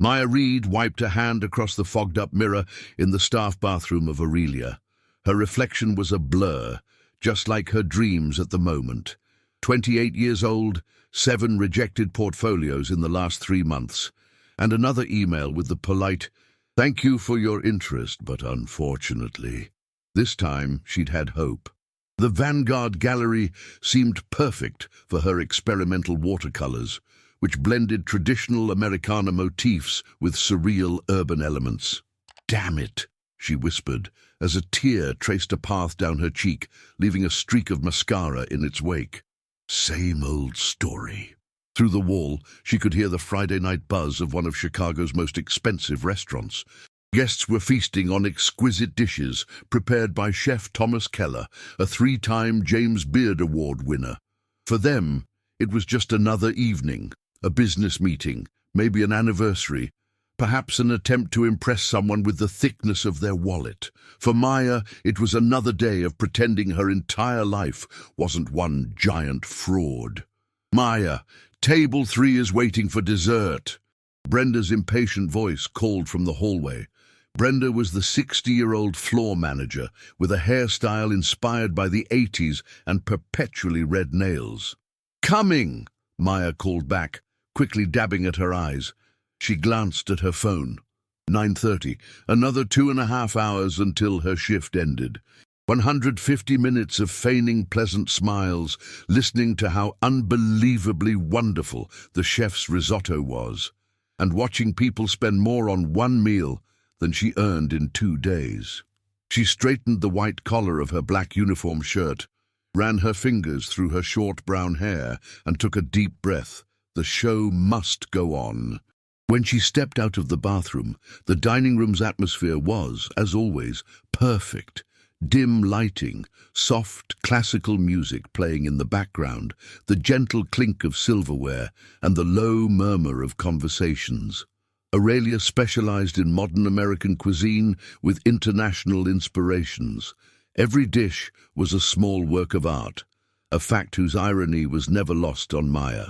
Maya Reed wiped a hand across the fogged-up mirror in the staff bathroom of Aurelia. Her reflection was a blur, just like her dreams at the moment. 28 years old, 7 rejected portfolios in the last 3 months, and another email with the polite, "Thank you for your interest, but unfortunately." This time she'd had hope. The Vanguard Gallery seemed perfect for her experimental watercolors, which blended traditional Americana motifs with surreal urban elements. "Damn it," she whispered, as a tear traced a path down her cheek, leaving a streak of mascara in its wake. Same old story. Through the wall, she could hear the Friday night buzz of one of Chicago's most expensive restaurants. Guests were feasting on exquisite dishes prepared by Chef Thomas Keller, a 3-time James Beard Award winner. For them, it was just another evening, a business meeting, maybe an anniversary, perhaps an attempt to impress someone with the thickness of their wallet. For Maya, it was another day of pretending her entire life wasn't one giant fraud. "Maya, table 3 is waiting for dessert." Brenda's impatient voice called from the hallway. Brenda was the 60-year-old floor manager with a hairstyle inspired by the 80s and perpetually red nails. "Coming," Maya called back, quickly dabbing at her eyes. She glanced at her phone. 9:30, another 2.5 hours until her shift ended. 150 minutes of feigning pleasant smiles, listening to how unbelievably wonderful the chef's risotto was, and watching people spend more on one meal than she earned in 2 days. She straightened the white collar of her black uniform shirt, ran her fingers through her short brown hair, and took a deep breath. The show must go on. When she stepped out of the bathroom, the dining room's atmosphere was, as always, perfect. Dim lighting, soft classical music playing in the background, the gentle clink of silverware, and the low murmur of conversations. Aurelia specialized in modern American cuisine with international inspirations. Every dish was a small work of art, a fact whose irony was never lost on Maya.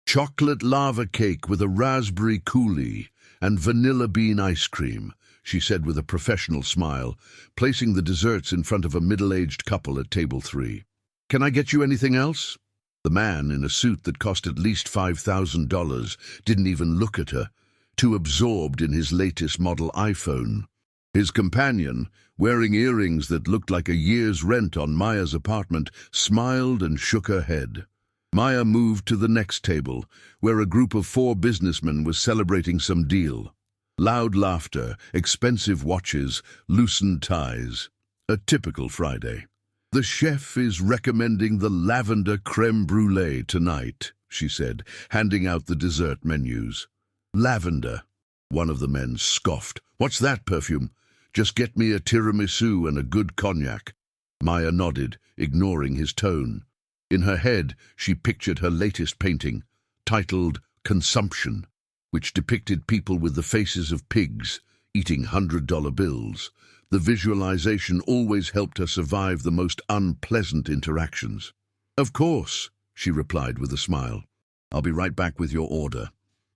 "Chocolate lava cake with a raspberry coulis and vanilla bean ice cream," she said with a professional smile, placing the desserts in front of a middle-aged couple at table 3. "Can I get you anything else?" The man, in a suit that cost at least $5,000, didn't even look at her, too absorbed in his latest model iPhone. His companion, wearing earrings that looked like a year's rent on Maya's apartment, smiled and shook her head. Maya moved to the next table, where a group of 4 businessmen was celebrating some deal. Loud laughter, expensive watches, loosened ties. A typical Friday. "The chef is recommending the lavender creme brulee tonight," she said, handing out the dessert menus. "Lavender," one of the men scoffed. "What's that perfume? Just get me a tiramisu and a good cognac." Maya nodded, ignoring his tone. In her head, she pictured her latest painting, titled Consumption, which depicted people with the faces of pigs, eating $100 bills. The visualization always helped her survive the most unpleasant interactions. "Of course," she replied with a smile. "I'll be right back with your order."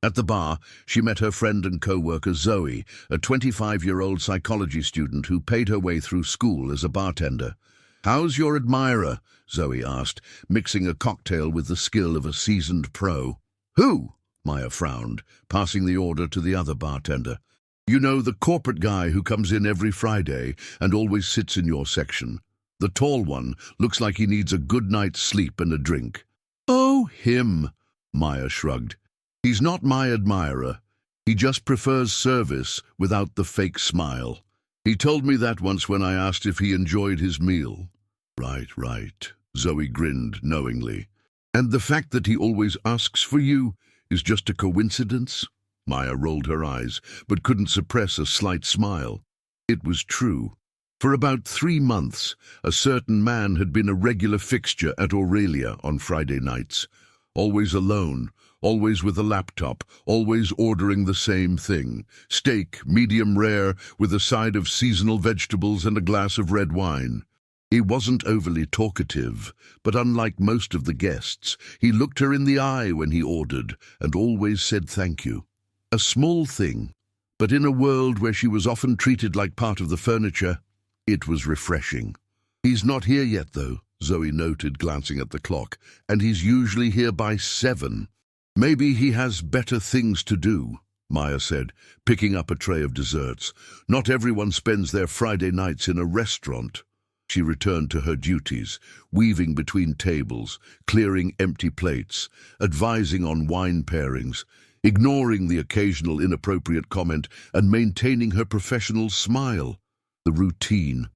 At the bar, she met her friend and co-worker Zoe, a 25-year-old psychology student who paid her way through school as a bartender. "How's your admirer?" Zoe asked, mixing a cocktail with the skill of a seasoned pro. "Who?" Maya frowned, passing the order to the other bartender. "You know, the corporate guy who comes in every Friday and always sits in your section. The tall one looks like he needs a good night's sleep and a drink." "Oh, him," Maya shrugged. "He's not my admirer. He just prefers service without the fake smile. He told me that once when I asked if he enjoyed his meal." Right, Zoe grinned knowingly. "And the fact that he always asks for you is just a coincidence?" Maya rolled her eyes, but couldn't suppress a slight smile. It was true. For about 3 months, a certain man had been a regular fixture at Aurelia on Friday nights. Always alone, always with a laptop, always ordering the same thing. Steak, medium rare, with a side of seasonal vegetables and a glass of red wine. He wasn't overly talkative, but unlike most of the guests, he looked her in the eye when he ordered and always said thank you. A small thing, but in a world where she was often treated like part of the furniture, it was refreshing. "He's not here yet, though," Zoe noted, glancing at the clock, "and he's usually here by 7. "Maybe he has better things to do," Maya said, picking up a tray of desserts. "Not everyone spends their Friday nights in a restaurant." She returned to her duties, weaving between tables, clearing empty plates, advising on wine pairings, ignoring the occasional inappropriate comment, and maintaining her professional smile. The routine.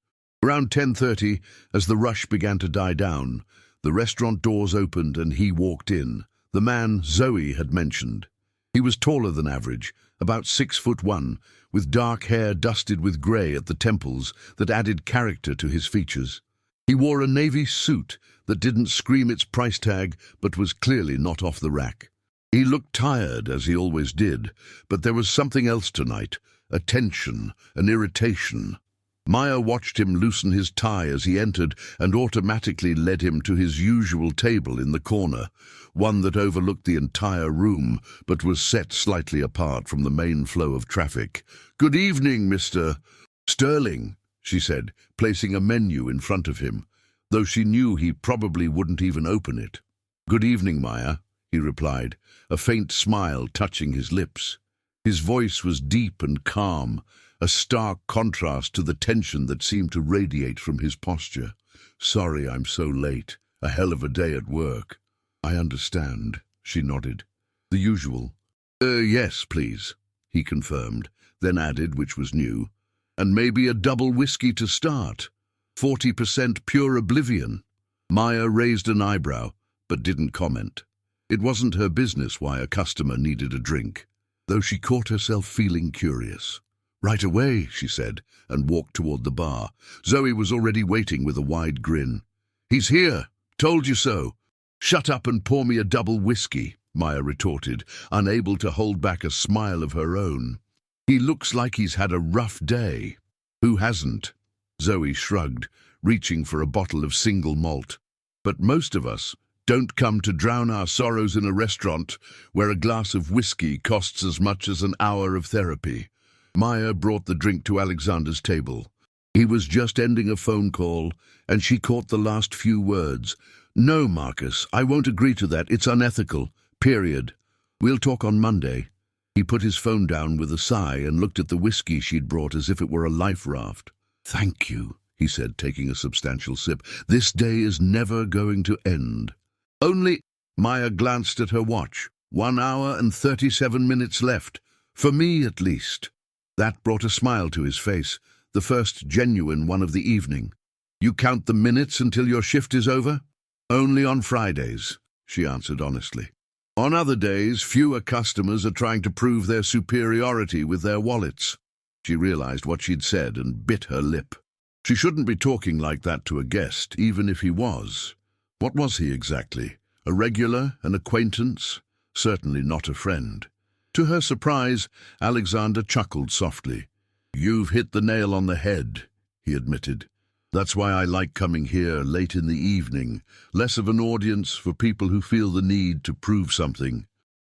Around 10:30, as the rush began to die down, the restaurant doors opened and he walked in, the man Zoe had mentioned. He was taller than average, about 6'1", with dark hair dusted with grey at the temples that added character to his features. He wore a navy suit that didn't scream its price tag but was clearly not off the rack. He looked tired, as he always did, but there was something else tonight, a tension, an irritation. Maya watched him loosen his tie as he entered and automatically led him to his usual table in the corner, one that overlooked the entire room but was set slightly apart from the main flow of traffic. "Good evening, Mr. Sterling," she said, placing a menu in front of him, though she knew he probably wouldn't even open it. "Good evening, Maya," he replied, a faint smile touching his lips. His voice was deep and calm, a stark contrast to the tension that seemed to radiate from his posture. "Sorry I'm so late. A hell of a day at work." "I understand," she nodded. "The usual." Yes, please," he confirmed, then added, which was new, "and maybe a double whiskey to start. 40% pure oblivion." Maya raised an eyebrow, but didn't comment. It wasn't her business why a customer needed a drink, though she caught herself feeling curious. "Right away," she said, and walked toward the bar. Zoe was already waiting with a wide grin. "He's here. Told you so." "Shut up and pour me a double whiskey," Maya retorted, unable to hold back a smile of her own. "He looks like he's had a rough day." "Who hasn't?" Zoe shrugged, reaching for a bottle of single malt. "But most of us don't come to drown our sorrows in a restaurant where a glass of whiskey costs as much as an hour of therapy." Maya brought the drink to Alexander's table. He was just ending a phone call, and she caught the last few words. "No, Marcus, I won't agree to that. It's unethical. Period. We'll talk on Monday." He put his phone down with a sigh and looked at the whiskey she'd brought as if it were a life raft. "Thank you," he said, taking a substantial sip. "This day is never going to end." "Only—" Maya glanced at her watch. 1 hour and 37 minutes left. For me, at least. That brought a smile to his face, the first genuine one of the evening. "You count the minutes until your shift is over?" "Only on Fridays," she answered honestly. "On other days, fewer customers are trying to prove their superiority with their wallets." She realized what she'd said and bit her lip. She shouldn't be talking like that to a guest, even if he was. What was he exactly? A regular? An acquaintance? Certainly not a friend. To her surprise, Alexander chuckled softly. "You've hit the nail on the head," he admitted. "That's why I like coming here late in the evening, less of an audience for people who feel the need to prove something."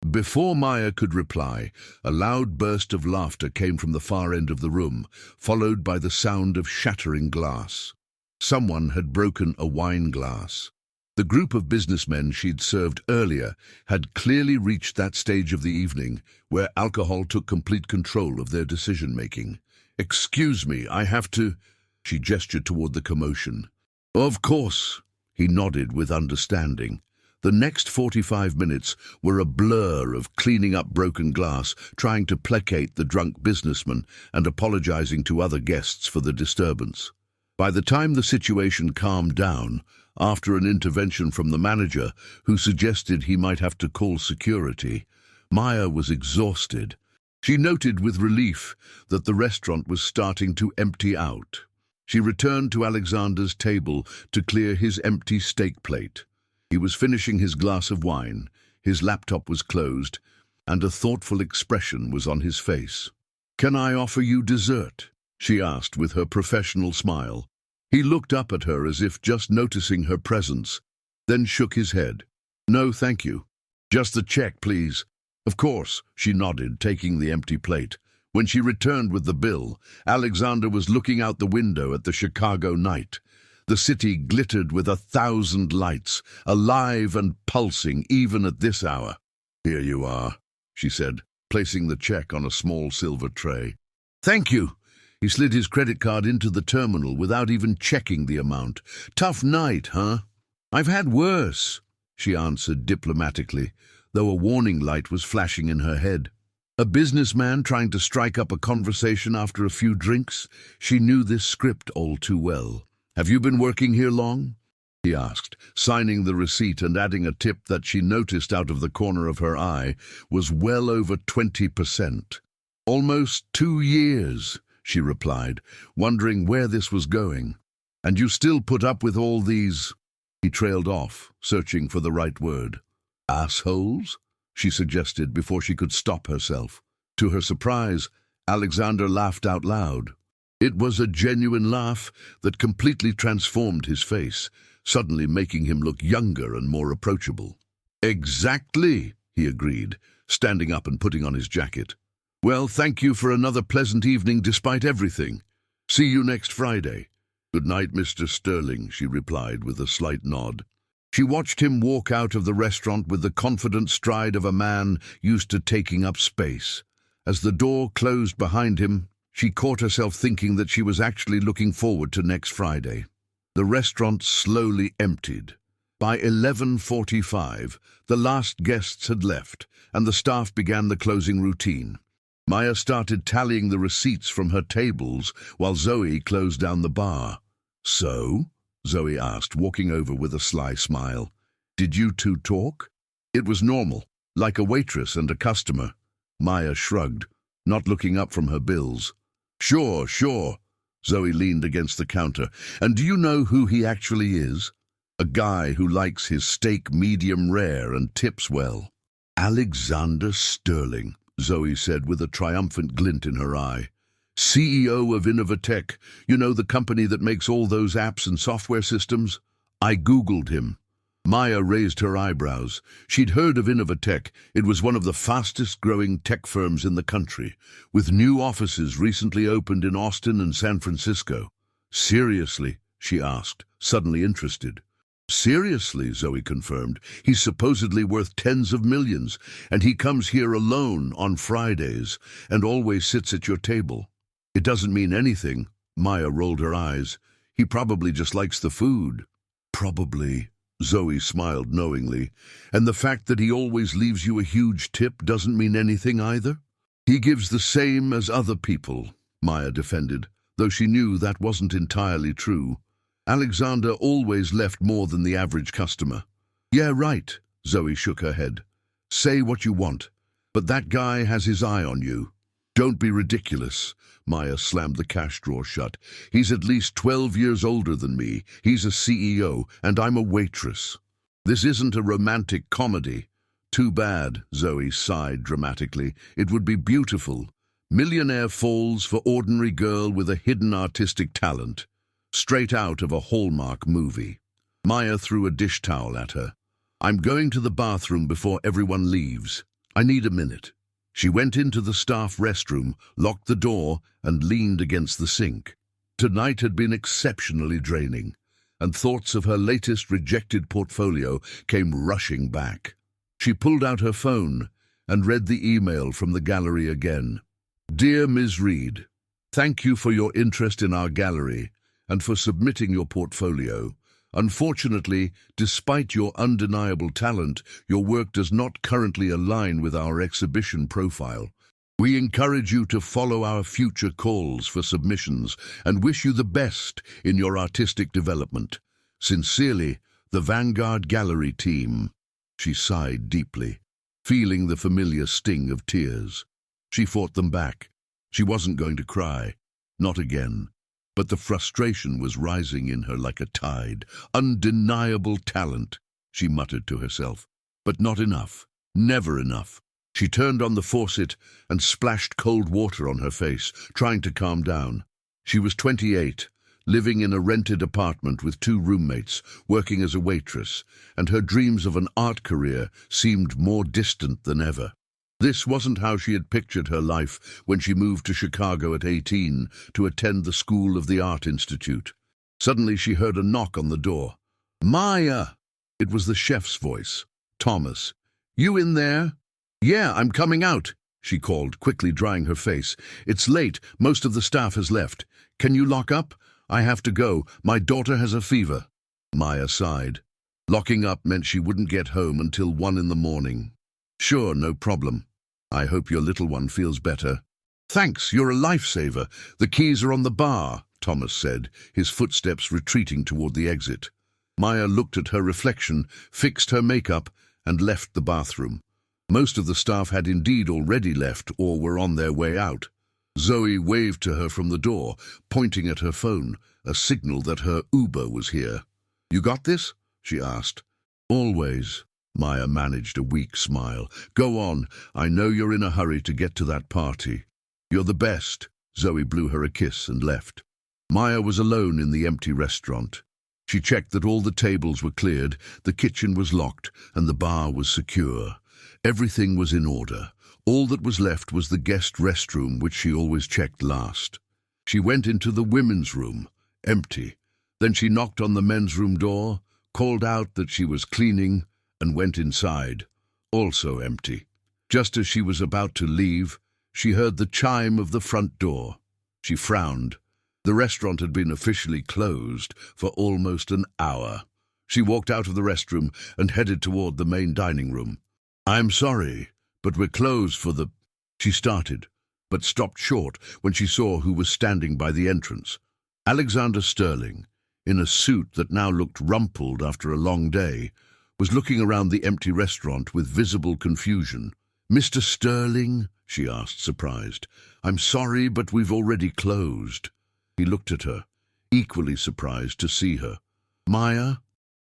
Before Maya could reply, a loud burst of laughter came from the far end of the room, followed by the sound of shattering glass. Someone had broken a wine glass. The group of businessmen she'd served earlier had clearly reached that stage of the evening where alcohol took complete control of their decision-making. "Excuse me, I have to—" She gestured toward the commotion. "Of course," he nodded with understanding. The next 45 minutes were a blur of cleaning up broken glass, trying to placate the drunk businessman, and apologizing to other guests for the disturbance. By the time the situation calmed down, after an intervention from the manager, who suggested he might have to call security, Maya was exhausted. She noted with relief that the restaurant was starting to empty out. She returned to Alexander's table to clear his empty steak plate. He was finishing his glass of wine, his laptop was closed, and a thoughtful expression was on his face. "Can I offer you dessert?" she asked with her professional smile. He looked up at her as if just noticing her presence, then shook his head. "No, thank you. Just the check, please." Of course, she nodded, taking the empty plate. When she returned with the bill, Alexander was looking out the window at the Chicago night. The city glittered with 1,000 lights, alive and pulsing even at this hour. "Here you are," she said, placing the check on a small silver tray. "Thank you." He slid his credit card into the terminal without even checking the amount. "Tough night, huh?" "I've had worse," she answered diplomatically, though a warning light was flashing in her head. A businessman trying to strike up a conversation after a few drinks? She knew this script all too well. "Have you been working here long?" he asked, signing the receipt and adding a tip that she noticed out of the corner of her eye was well over 20%. "Almost 2 years," she replied, wondering where this was going. "And you still put up with all these—" He trailed off, searching for the right word. "Assholes?" she suggested before she could stop herself. To her surprise, Alexander laughed out loud. It was a genuine laugh that completely transformed his face, suddenly making him look younger and more approachable. "Exactly," he agreed, standing up and putting on his jacket. "Well, thank you for another pleasant evening despite everything. See you next Friday." "Good night, Mr. Sterling," she replied with a slight nod. She watched him walk out of the restaurant with the confident stride of a man used to taking up space. As the door closed behind him, she caught herself thinking that she was actually looking forward to next Friday. The restaurant slowly emptied. By 11:45, the last guests had left, and the staff began the closing routine. Maya started tallying the receipts from her tables while Zoe closed down the bar. "So?" Zoe asked, walking over with a sly smile. "Did you two talk?" It was normal, like a waitress and a customer. Maya shrugged, not looking up from her bills. Sure. Zoe leaned against the counter. "And do you know who he actually is? A guy who likes his steak medium rare and tips well." "Alexander Sterling," Zoe said with a triumphant glint in her eye. "CEO of Innovatech, you know, the company that makes all those apps and software systems? I Googled him." Maya raised her eyebrows. She'd heard of Innovatech. It was one of the fastest-growing tech firms in the country, with new offices recently opened in Austin and San Francisco. "Seriously?" she asked, suddenly interested. "Seriously," Zoe confirmed. "He's supposedly worth tens of millions, and he comes here alone on Fridays and always sits at your table." "It doesn't mean anything." Maya rolled her eyes. "He probably just likes the food." "Probably," Zoe smiled knowingly. "And the fact that he always leaves you a huge tip doesn't mean anything either?" "He gives the same as other people," Maya defended, though she knew that wasn't entirely true. "Alexander always left more than the average customer." "Yeah, right," Zoe shook her head. "Say what you want, but that guy has his eye on you." "Don't be ridiculous." Maya slammed the cash drawer shut. "He's at least 12 years older than me. He's a CEO, and I'm a waitress. This isn't a romantic comedy." "Too bad," Zoe sighed dramatically. "It would be beautiful. Millionaire falls for ordinary girl with a hidden artistic talent. Straight out of a Hallmark movie." Maya threw a dish towel at her. "I'm going to the bathroom before everyone leaves. I need a minute." She went into the staff restroom, locked the door, and leaned against the sink. Tonight had been exceptionally draining, and thoughts of her latest rejected portfolio came rushing back. She pulled out her phone and read the email from the gallery again. "Dear Ms. Reed, thank you for your interest in our gallery and for submitting your portfolio. Unfortunately, despite your undeniable talent, your work does not currently align with our exhibition profile. We encourage you to follow our future calls for submissions and wish you the best in your artistic development. Sincerely, the Vanguard Gallery team." She sighed deeply, feeling the familiar sting of tears. She fought them back. She wasn't going to cry. Not again. But the frustration was rising in her like a tide. "Undeniable talent," she muttered to herself. "But not enough. Never enough." She turned on the faucet and splashed cold water on her face, trying to calm down. She was 28, living in a rented apartment with 2 roommates, working as a waitress, and her dreams of an art career seemed more distant than ever. This wasn't how she had pictured her life when she moved to Chicago at 18 to attend the School of the Art Institute. Suddenly she heard a knock on the door. "Maya!" It was the chef's voice. "Thomas, you in there?" "Yeah, I'm coming out," she called, quickly drying her face. "It's late. Most of the staff has left. Can you lock up? I have to go. My daughter has a fever." Maya sighed. Locking up meant she wouldn't get home until 1 in the morning. "Sure, no problem. I hope your little one feels better." "Thanks, you're a lifesaver. The keys are on the bar," Thomas said, his footsteps retreating toward the exit. Maya looked at her reflection, fixed her makeup, and left the bathroom. Most of the staff had indeed already left or were on their way out. Zoe waved to her from the door, pointing at her phone, a signal that her Uber was here. "You got this?" she asked. "Always." Maya managed a weak smile. "Go on. I know you're in a hurry to get to that party." "You're the best." Zoe blew her a kiss and left. Maya was alone in the empty restaurant. She checked that all the tables were cleared, the kitchen was locked, and the bar was secure. Everything was in order. All that was left was the guest restroom, which she always checked last. She went into the women's room, empty. Then she knocked on the men's room door, called out that she was cleaning, and went inside, also empty. Just as she was about to leave, she heard the chime of the front door. She frowned. The restaurant had been officially closed for almost an hour. She walked out of the restroom and headed toward the main dining room. "I'm sorry, but we're closed for the—" She started, but stopped short when she saw who was standing by the entrance. Alexander Sterling, in a suit that now looked rumpled after a long day, was looking around the empty restaurant with visible confusion. "Mr. Sterling?" she asked, surprised. "I'm sorry, but we've already closed." He looked at her, equally surprised to see her. "Maya?"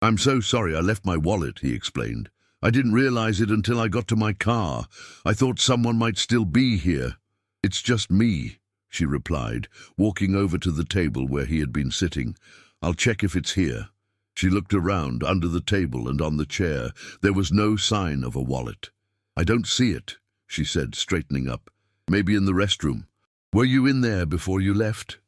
"I'm so sorry, I left my wallet," he explained. "I didn't realize it until I got to my car. I thought someone might still be here." "It's just me," she replied, walking over to the table where he had been sitting. "I'll check if it's here." She looked around, under the table and on the chair. There was no sign of a wallet. "I don't see it," she said, straightening up. "Maybe in the restroom." "Were you in there before you left?"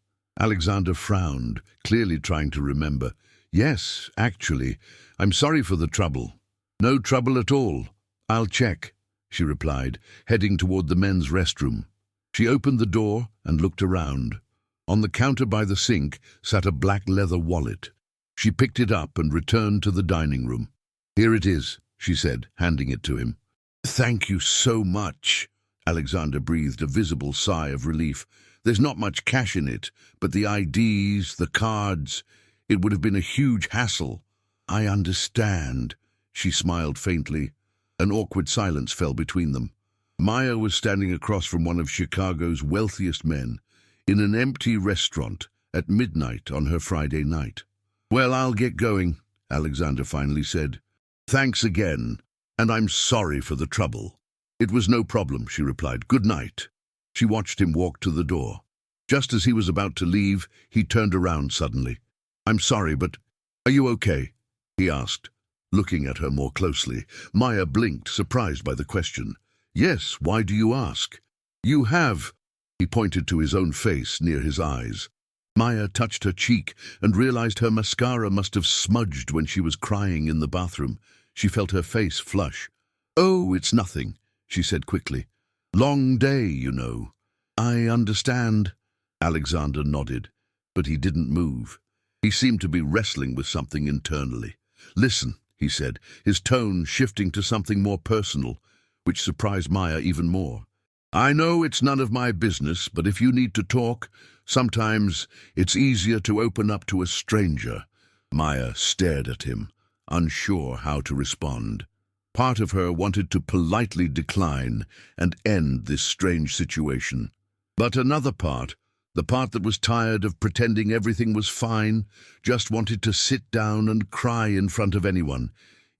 Alexander frowned, clearly trying to remember. "Yes, actually. I'm sorry for the trouble." "No trouble at all. I'll check," she replied, heading toward the men's restroom. She opened the door and looked around. On the counter by the sink sat a black leather wallet. She picked it up and returned to the dining room. "Here it is," she said, handing it to him. "Thank you so much." Alexander breathed a visible sigh of relief. "There's not much cash in it, but the IDs, the cards, it would have been a huge hassle." "I understand." She smiled faintly. An awkward silence fell between them. Maya was standing across from one of Chicago's wealthiest men, in an empty restaurant, at midnight on her Friday night. "Well, I'll get going," Alexander finally said. "Thanks again, and I'm sorry for the trouble." "It was no problem," she replied. "Good night." She watched him walk to the door. Just as he was about to leave, he turned around suddenly. "I'm sorry, but are you okay?" he asked, looking at her more closely. Maya blinked, surprised by the question. "Yes, why do you ask?" "You have—" He pointed to his own face near his eyes. Maya touched her cheek and realized her mascara must have smudged when she was crying in the bathroom. She felt her face flush. "Oh, it's nothing," she said quickly. "Long day, you know." "I understand." Alexander nodded, but he didn't move. He seemed to be wrestling with something internally. "Listen," he said, his tone shifting to something more personal, which surprised Maya even more. "I know it's none of my business, but if you need to talk, sometimes it's easier to open up to a stranger." Maya stared at him, unsure how to respond. Part of her wanted to politely decline and end this strange situation. But another part, the part that was tired of pretending everything was fine, just wanted to sit down and cry in front of anyone,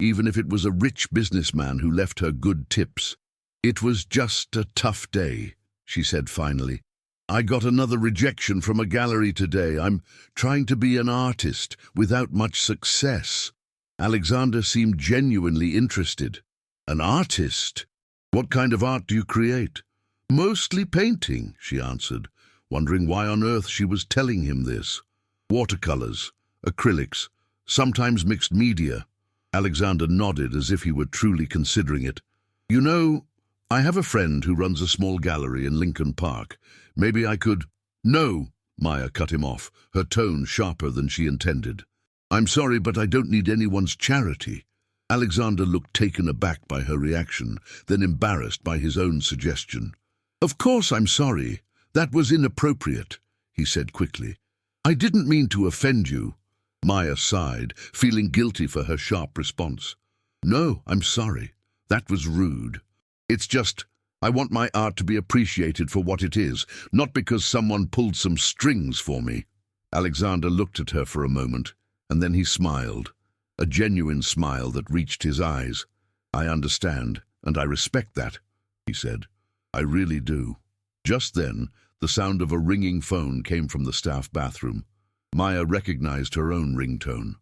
even if it was a rich businessman who left her good tips. "It was just a tough day," she said finally. "I got another rejection from a gallery today. I'm trying to be an artist without much success." Alexander seemed genuinely interested. "An artist?" What kind of art do you create? Mostly painting, she answered, wondering why on earth she was telling him this. Watercolors, acrylics, sometimes mixed media. Alexander nodded as if he were truly considering it. You know, I have a friend who runs a small gallery in Lincoln Park. Maybe I could— No, Maya cut him off, her tone sharper than she intended. I'm sorry, but I don't need anyone's charity. Alexander looked taken aback by her reaction, then embarrassed by his own suggestion. Of course I'm sorry. That was inappropriate, he said quickly. I didn't mean to offend you. Maya sighed, feeling guilty for her sharp response. No, I'm sorry. That was rude. It's just, I want my art to be appreciated for what it is, not because someone pulled some strings for me. Alexander looked at her for a moment, and then he smiled, a genuine smile that reached his eyes. I understand, and I respect that, he said. I really do. Just then, the sound of a ringing phone came from the staff bathroom. Maya recognized her own ringtone.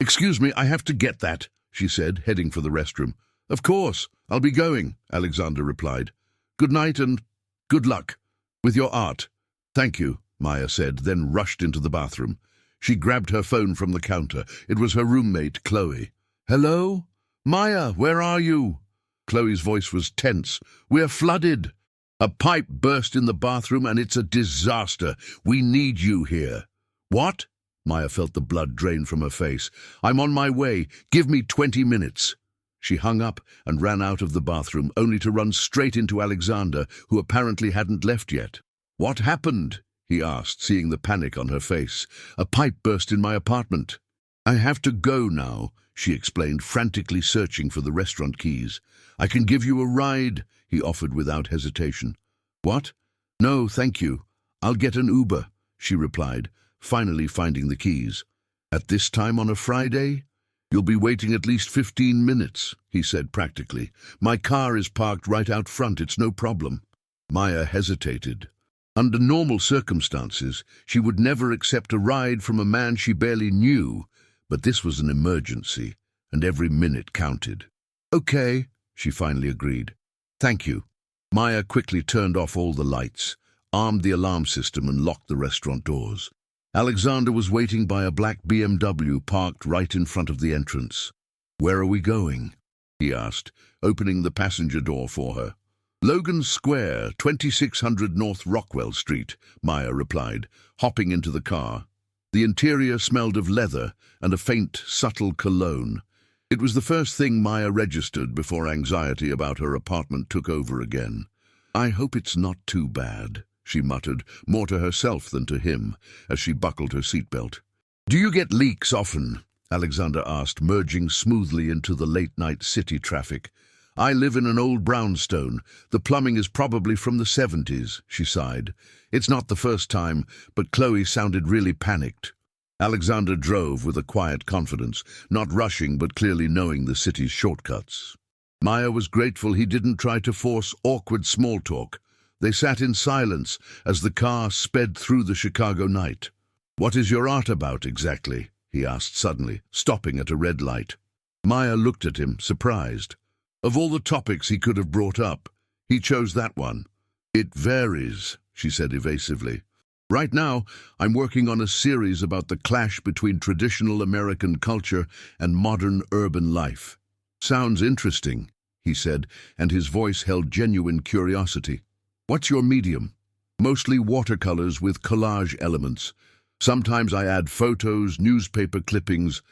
Excuse me, I have to get that, she said, heading for the restroom. Of course, I'll be going, Alexander replied. Good night and good luck with your art. Thank you, Maya said, then rushed into the bathroom. She grabbed her phone from the counter. It was her roommate, Chloe. Hello? Maya, where are you? Chloe's voice was tense. We're flooded. A pipe burst in the bathroom and it's a disaster. We need you here. What? Maya felt the blood drain from her face. I'm on my way. Give me 20 minutes. She hung up and ran out of the bathroom, only to run straight into Alexander, who apparently hadn't left yet. What happened? He asked, seeing the panic on her face. A pipe burst in my apartment. I have to go now, she explained, frantically searching for the restaurant keys. I can give you a ride, he offered without hesitation. What? No, thank you. I'll get an Uber, she replied, finally finding the keys. At this time on a Friday? You'll be waiting at least 15 minutes, he said practically. My car is parked right out front, it's no problem. Maya hesitated. Under normal circumstances, she would never accept a ride from a man she barely knew, but this was an emergency, and every minute counted. Okay, she finally agreed. Thank you. Maya quickly turned off all the lights, armed the alarm system and locked the restaurant doors. Alexander was waiting by a black BMW parked right in front of the entrance. Where are we going? He asked, opening the passenger door for her. Logan Square, 2600 North Rockwell Street, Maya replied, hopping into the car. The interior smelled of leather and a faint, subtle cologne. It was the first thing Maya registered before anxiety about her apartment took over again. I hope it's not too bad, she muttered, more to herself than to him, as she buckled her seatbelt. Do you get leaks often? Alexander asked, merging smoothly into the late-night city traffic. I live in an old brownstone. The plumbing is probably from the 70s, she sighed. It's not the first time, but Chloe sounded really panicked. Alexander drove with a quiet confidence, not rushing but clearly knowing the city's shortcuts. Maya was grateful he didn't try to force awkward small talk. They sat in silence as the car sped through the Chicago night. What is your art about exactly? He asked suddenly, stopping at a red light. Maya looked at him, surprised. Of all the topics he could have brought up, he chose that one. It varies, she said evasively. Right now, I'm working on a series about the clash between traditional American culture and modern urban life. Sounds interesting, he said, and his voice held genuine curiosity. What's your medium? Mostly watercolors with collage elements. Sometimes I add photos, newspaper clippings,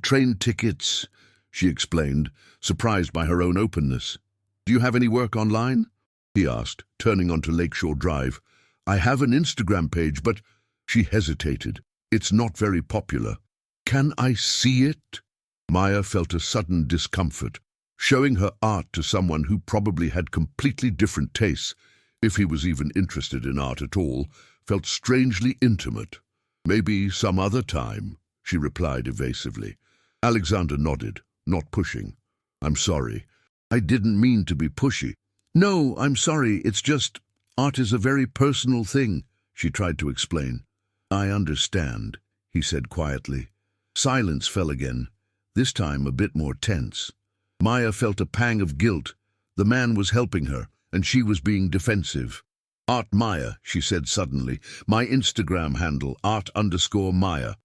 train tickets, she explained, surprised by her own openness. Do you have any work online? He asked, turning onto Lakeshore Drive. I have an Instagram page, but she hesitated. It's not very popular. Can I see it? Maya felt a sudden discomfort. Showing her art to someone who probably had completely different tastes, if he was even interested in art at all, felt strangely intimate. Maybe some other time, she replied evasively. Alexander nodded, not pushing. I'm sorry. I didn't mean to be pushy. No, I'm sorry, it's just, art is a very personal thing, she tried to explain. I understand, he said quietly. Silence fell again, this time a bit more tense. Maya felt a pang of guilt. The man was helping her, and she was being defensive. Art Maya, she said suddenly. My Instagram handle, art_Maya.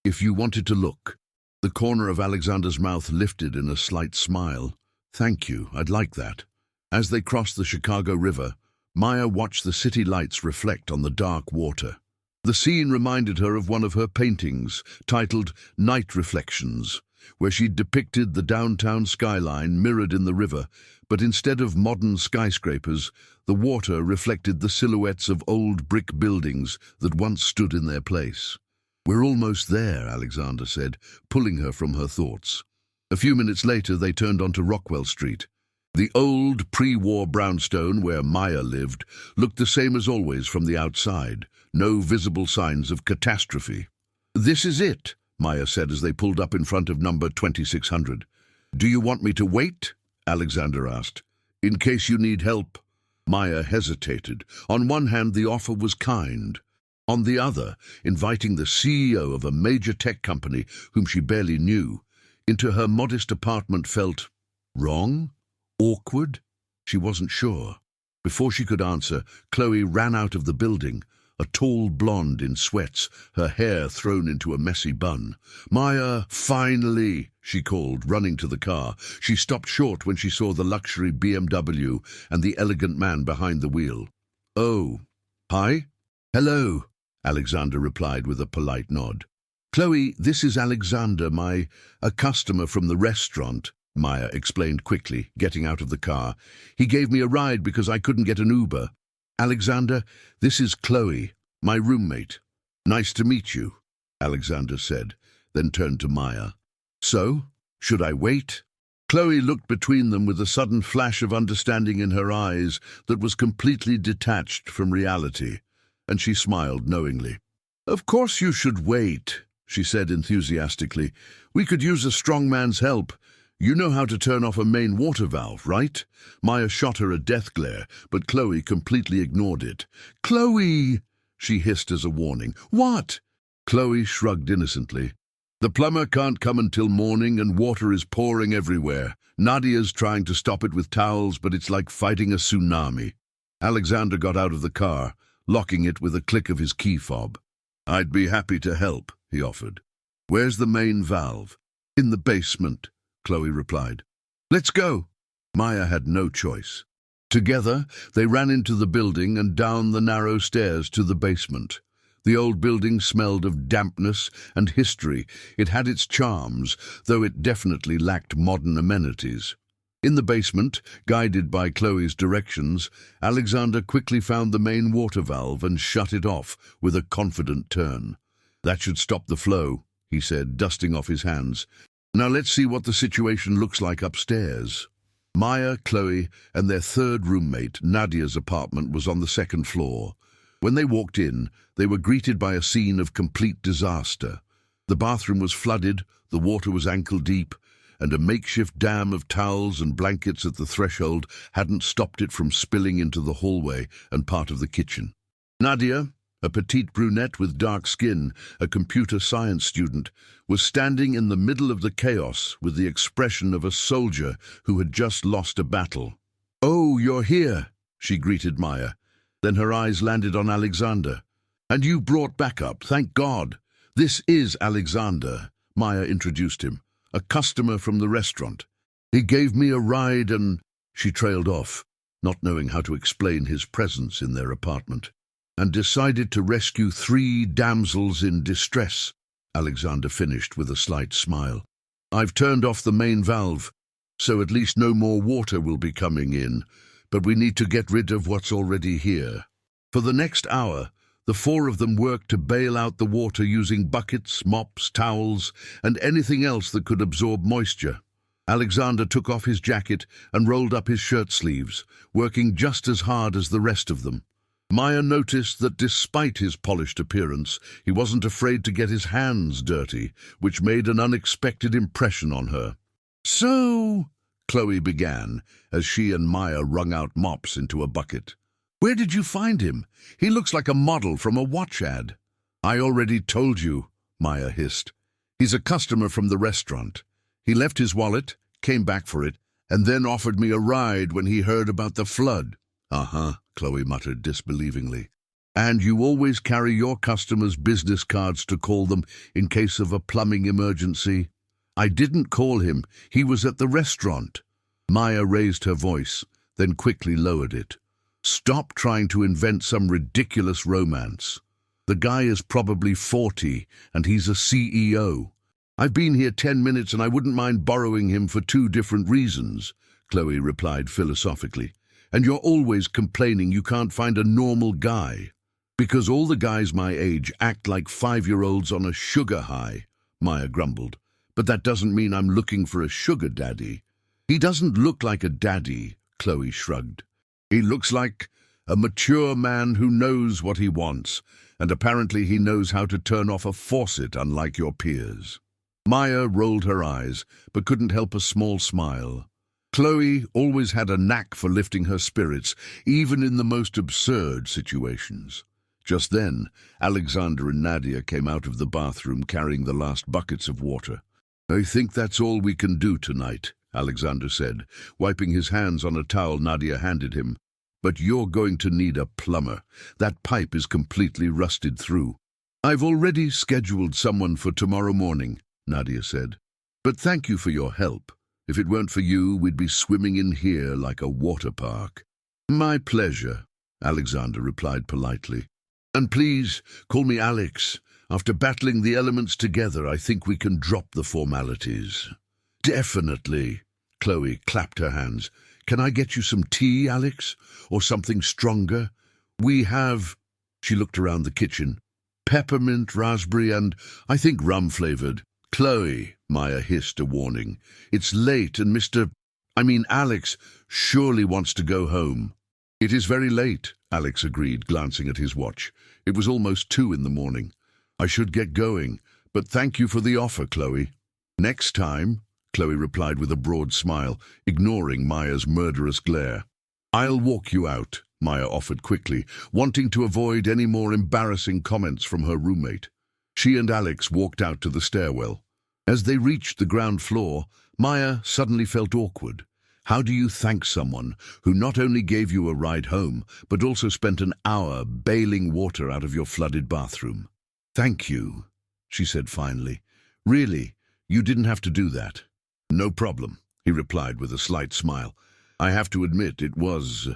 If you wanted to look. The corner of Alexander's mouth lifted in a slight smile. Thank you, I'd like that. As they crossed the Chicago River, Maya watched the city lights reflect on the dark water. The scene reminded her of one of her paintings, titled Night Reflections, where she depicted the downtown skyline mirrored in the river, but instead of modern skyscrapers, the water reflected the silhouettes of old brick buildings that once stood in their place. We're almost there, Alexander said, pulling her from her thoughts. A few minutes later, they turned onto Rockwell Street. The old pre-war brownstone where Maya lived looked the same as always from the outside, no visible signs of catastrophe. This is it, Maya said as they pulled up in front of number 2600. Do you want me to wait? Alexander asked. In case you need help. Maya hesitated. On one hand, the offer was kind. On the other, inviting the CEO of a major tech company whom she barely knew into her modest apartment felt wrong? Awkward? She wasn't sure. Before she could answer, Chloe ran out of the building, a tall blonde in sweats, her hair thrown into a messy bun. Maya, finally, she called, running to the car. She stopped short when she saw the luxury BMW and the elegant man behind the wheel. Oh, hi? Hello, Alexander replied with a polite nod. Chloe, this is Alexander, a customer from the restaurant, Maya explained quickly, getting out of the car. He gave me a ride because I couldn't get an Uber. Alexander, this is Chloe, my roommate. Nice to meet you, Alexander said, then turned to Maya. So, should I wait? Chloe looked between them with a sudden flash of understanding in her eyes that was completely detached from reality, and she smiled knowingly. Of course you should wait, she said enthusiastically. We could use a strong man's help. You know how to turn off a main water valve, right? Maya shot her a death glare, but Chloe completely ignored it. Chloe, she hissed as a warning. What? Chloe shrugged innocently. The plumber can't come until morning and water is pouring everywhere. Nadia's trying to stop it with towels, but it's like fighting a tsunami. Alexander got out of the car, locking it with a click of his key fob. I'd be happy to help, he offered. Where's the main valve? In the basement, Chloe replied. Let's go. Maya had no choice. Together, they ran into the building and down the narrow stairs to the basement. The old building smelled of dampness and history. It had its charms, though it definitely lacked modern amenities. In the basement, guided by Chloe's directions, Alexander quickly found the main water valve and shut it off with a confident turn. That should stop the flow, he said, dusting off his hands. Now let's see what the situation looks like upstairs. Maya, Chloe, and their third roommate, Nadia's apartment, was on the second floor. When they walked in, they were greeted by a scene of complete disaster. The bathroom was flooded, the water was ankle-deep, and a makeshift dam of towels and blankets at the threshold hadn't stopped it from spilling into the hallway and part of the kitchen. Nadia, a petite brunette with dark skin, a computer science student, was standing in the middle of the chaos with the expression of a soldier who had just lost a battle. "Oh, you're here," she greeted Maya. Then her eyes landed on Alexander. "And you brought backup, thank God. This is Alexander," Maya introduced him, "a customer from the restaurant. He gave me a ride and—" She trailed off, not knowing how to explain his presence in their apartment. "And decided to rescue 3 damsels in distress," Alexander finished with a slight smile. "I've turned off the main valve, so at least no more water will be coming in, but we need to get rid of what's already here." For the next hour, the 4 of them worked to bail out the water using buckets, mops, towels, and anything else that could absorb moisture. Alexander took off his jacket and rolled up his shirt sleeves, working just as hard as the rest of them. Maya noticed that despite his polished appearance, he wasn't afraid to get his hands dirty, which made an unexpected impression on her. "So," Chloe began, as she and Maya wrung out mops into a bucket. "Where did you find him? He looks like a model from a watch ad." "I already told you," Maya hissed. "He's a customer from the restaurant. He left his wallet, came back for it, and then offered me a ride when he heard about the flood." "Uh-huh," Chloe muttered disbelievingly. "And you always carry your customers' business cards to call them in case of a plumbing emergency?" "I didn't call him. He was at the restaurant." Maya raised her voice, then quickly lowered it. "Stop trying to invent some ridiculous romance. The guy is probably 40, and he's a CEO. I've been here 10 minutes and I wouldn't mind borrowing him for 2 different reasons," Chloe replied philosophically. "And you're always complaining you can't find a normal guy." "Because all the guys my age act like 5-year-olds on a sugar high," Maya grumbled. "But that doesn't mean I'm looking for a sugar daddy." "He doesn't look like a daddy," Chloe shrugged. "He looks like a mature man who knows what he wants, and apparently he knows how to turn off a faucet, unlike your peers." Maya rolled her eyes, but couldn't help a small smile. Chloe always had a knack for lifting her spirits, even in the most absurd situations. Just then, Alexander and Nadia came out of the bathroom carrying the last buckets of water. "I think that's all we can do tonight," Alexander said, wiping his hands on a towel Nadia handed him. "But you're going to need a plumber. That pipe is completely rusted through." "I've already scheduled someone for tomorrow morning," Nadia said. "But thank you for your help. If it weren't for you, we'd be swimming in here like a water park." "My pleasure," Alexander replied politely. "And please, call me Alex. After battling the elements together, I think we can drop the formalities." "Definitely." Chloe clapped her hands. "Can I get you some tea, Alex? Or something stronger? We have—" She looked around the kitchen. "Peppermint, raspberry, and I think rum-flavored." "Chloe," Maya hissed a warning. "It's late and Alex surely wants to go home." "It is very late," Alex agreed, glancing at his watch. "It was almost 2 in the morning. I should get going, but thank you for the offer, Chloe." "Next time," Chloe replied with a broad smile, ignoring Maya's murderous glare. "I'll walk you out," Maya offered quickly, wanting to avoid any more embarrassing comments from her roommate. She and Alex walked out to the stairwell. As they reached the ground floor, Maya suddenly felt awkward. How do you thank someone who not only gave you a ride home, but also spent an hour bailing water out of your flooded bathroom? "Thank you," she said finally. "Really, you didn't have to do that." "No problem," he replied with a slight smile. "I have to admit it was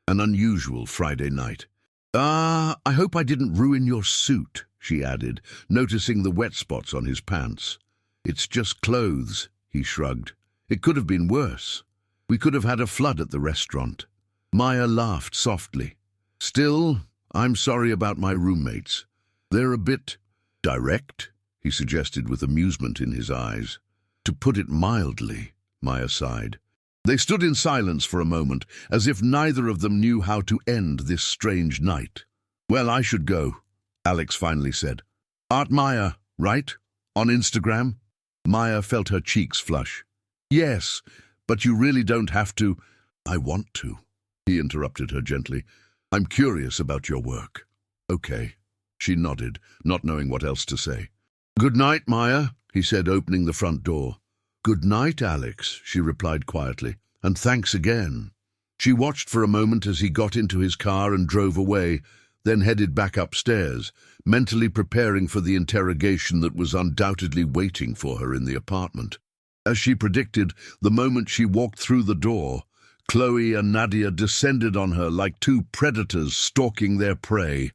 an unusual Friday night." "I hope I didn't ruin your suit," she added, noticing the wet spots on his pants. "It's just clothes," he shrugged. "It could have been worse. We could have had a flood at the restaurant." Maya laughed softly. "Still, I'm sorry about my roommates. They're a bit direct," he suggested with amusement in his eyes. "To put it mildly," Maya sighed. They stood in silence for a moment, as if neither of them knew how to end this strange night. "Well, I should go," Alex finally said. "Art Maya, right? On Instagram?" Maya felt her cheeks flush. "Yes, but you really don't have to." "I want to," he interrupted her gently. "I'm curious about your work." "Okay." She nodded, not knowing what else to say. "Good night, Maya," he said, opening the front door. "Good night, Alex," she replied quietly, "and thanks again." She watched for a moment as he got into his car and drove away, then headed back upstairs, mentally preparing for the interrogation that was undoubtedly waiting for her in the apartment. As she predicted, the moment she walked through the door, Chloe and Nadia descended on her like 2 predators stalking their prey.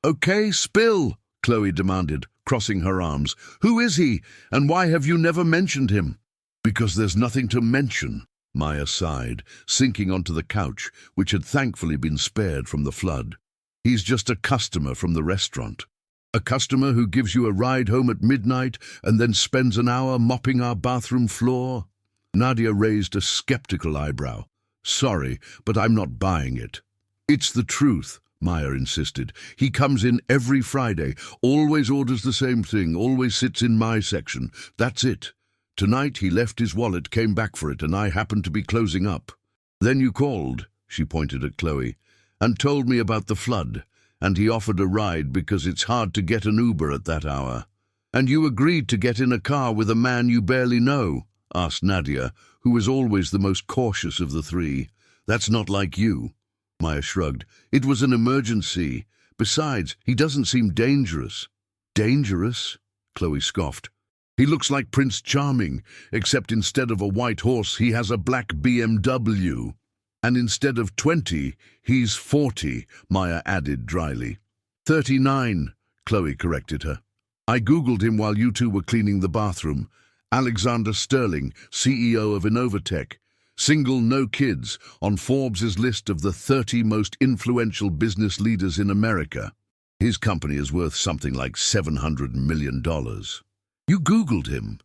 "Okay, spill," Chloe demanded, crossing her arms. "Who is he, and why have you never mentioned him?" "Because there's nothing to mention," Maya sighed, sinking onto the couch, which had thankfully been spared from the flood. "He's just a customer from the restaurant." "A customer who gives you a ride home at midnight and then spends an hour mopping our bathroom floor?" Nadia raised a skeptical eyebrow. "Sorry, but I'm not buying it." "It's the truth," Maya insisted. "He comes in every Friday, always orders the same thing, always sits in my section. That's it. Tonight he left his wallet, came back for it, and I happened to be closing up. Then you called," she pointed at Chloe, "and told me about the flood, and he offered a ride because it's hard to get an Uber at that hour. And you agreed to get in a car with a man you barely know. asked Nadia, who was always the most cautious of the three. "That's not like you." Maya shrugged. "It was an emergency. Besides, he doesn't seem dangerous." "Dangerous?" Chloe scoffed. "He looks like Prince Charming, except instead of a white horse, he has a black BMW. And instead of 20, he's 40, Maya added dryly. 39, Chloe corrected her. "I Googled him while you two were cleaning the bathroom. Alexander Sterling, CEO of Innovatech. Single, no kids, on Forbes' list of the 30 most influential business leaders in America. His company is worth something like $700 million. You Googled him."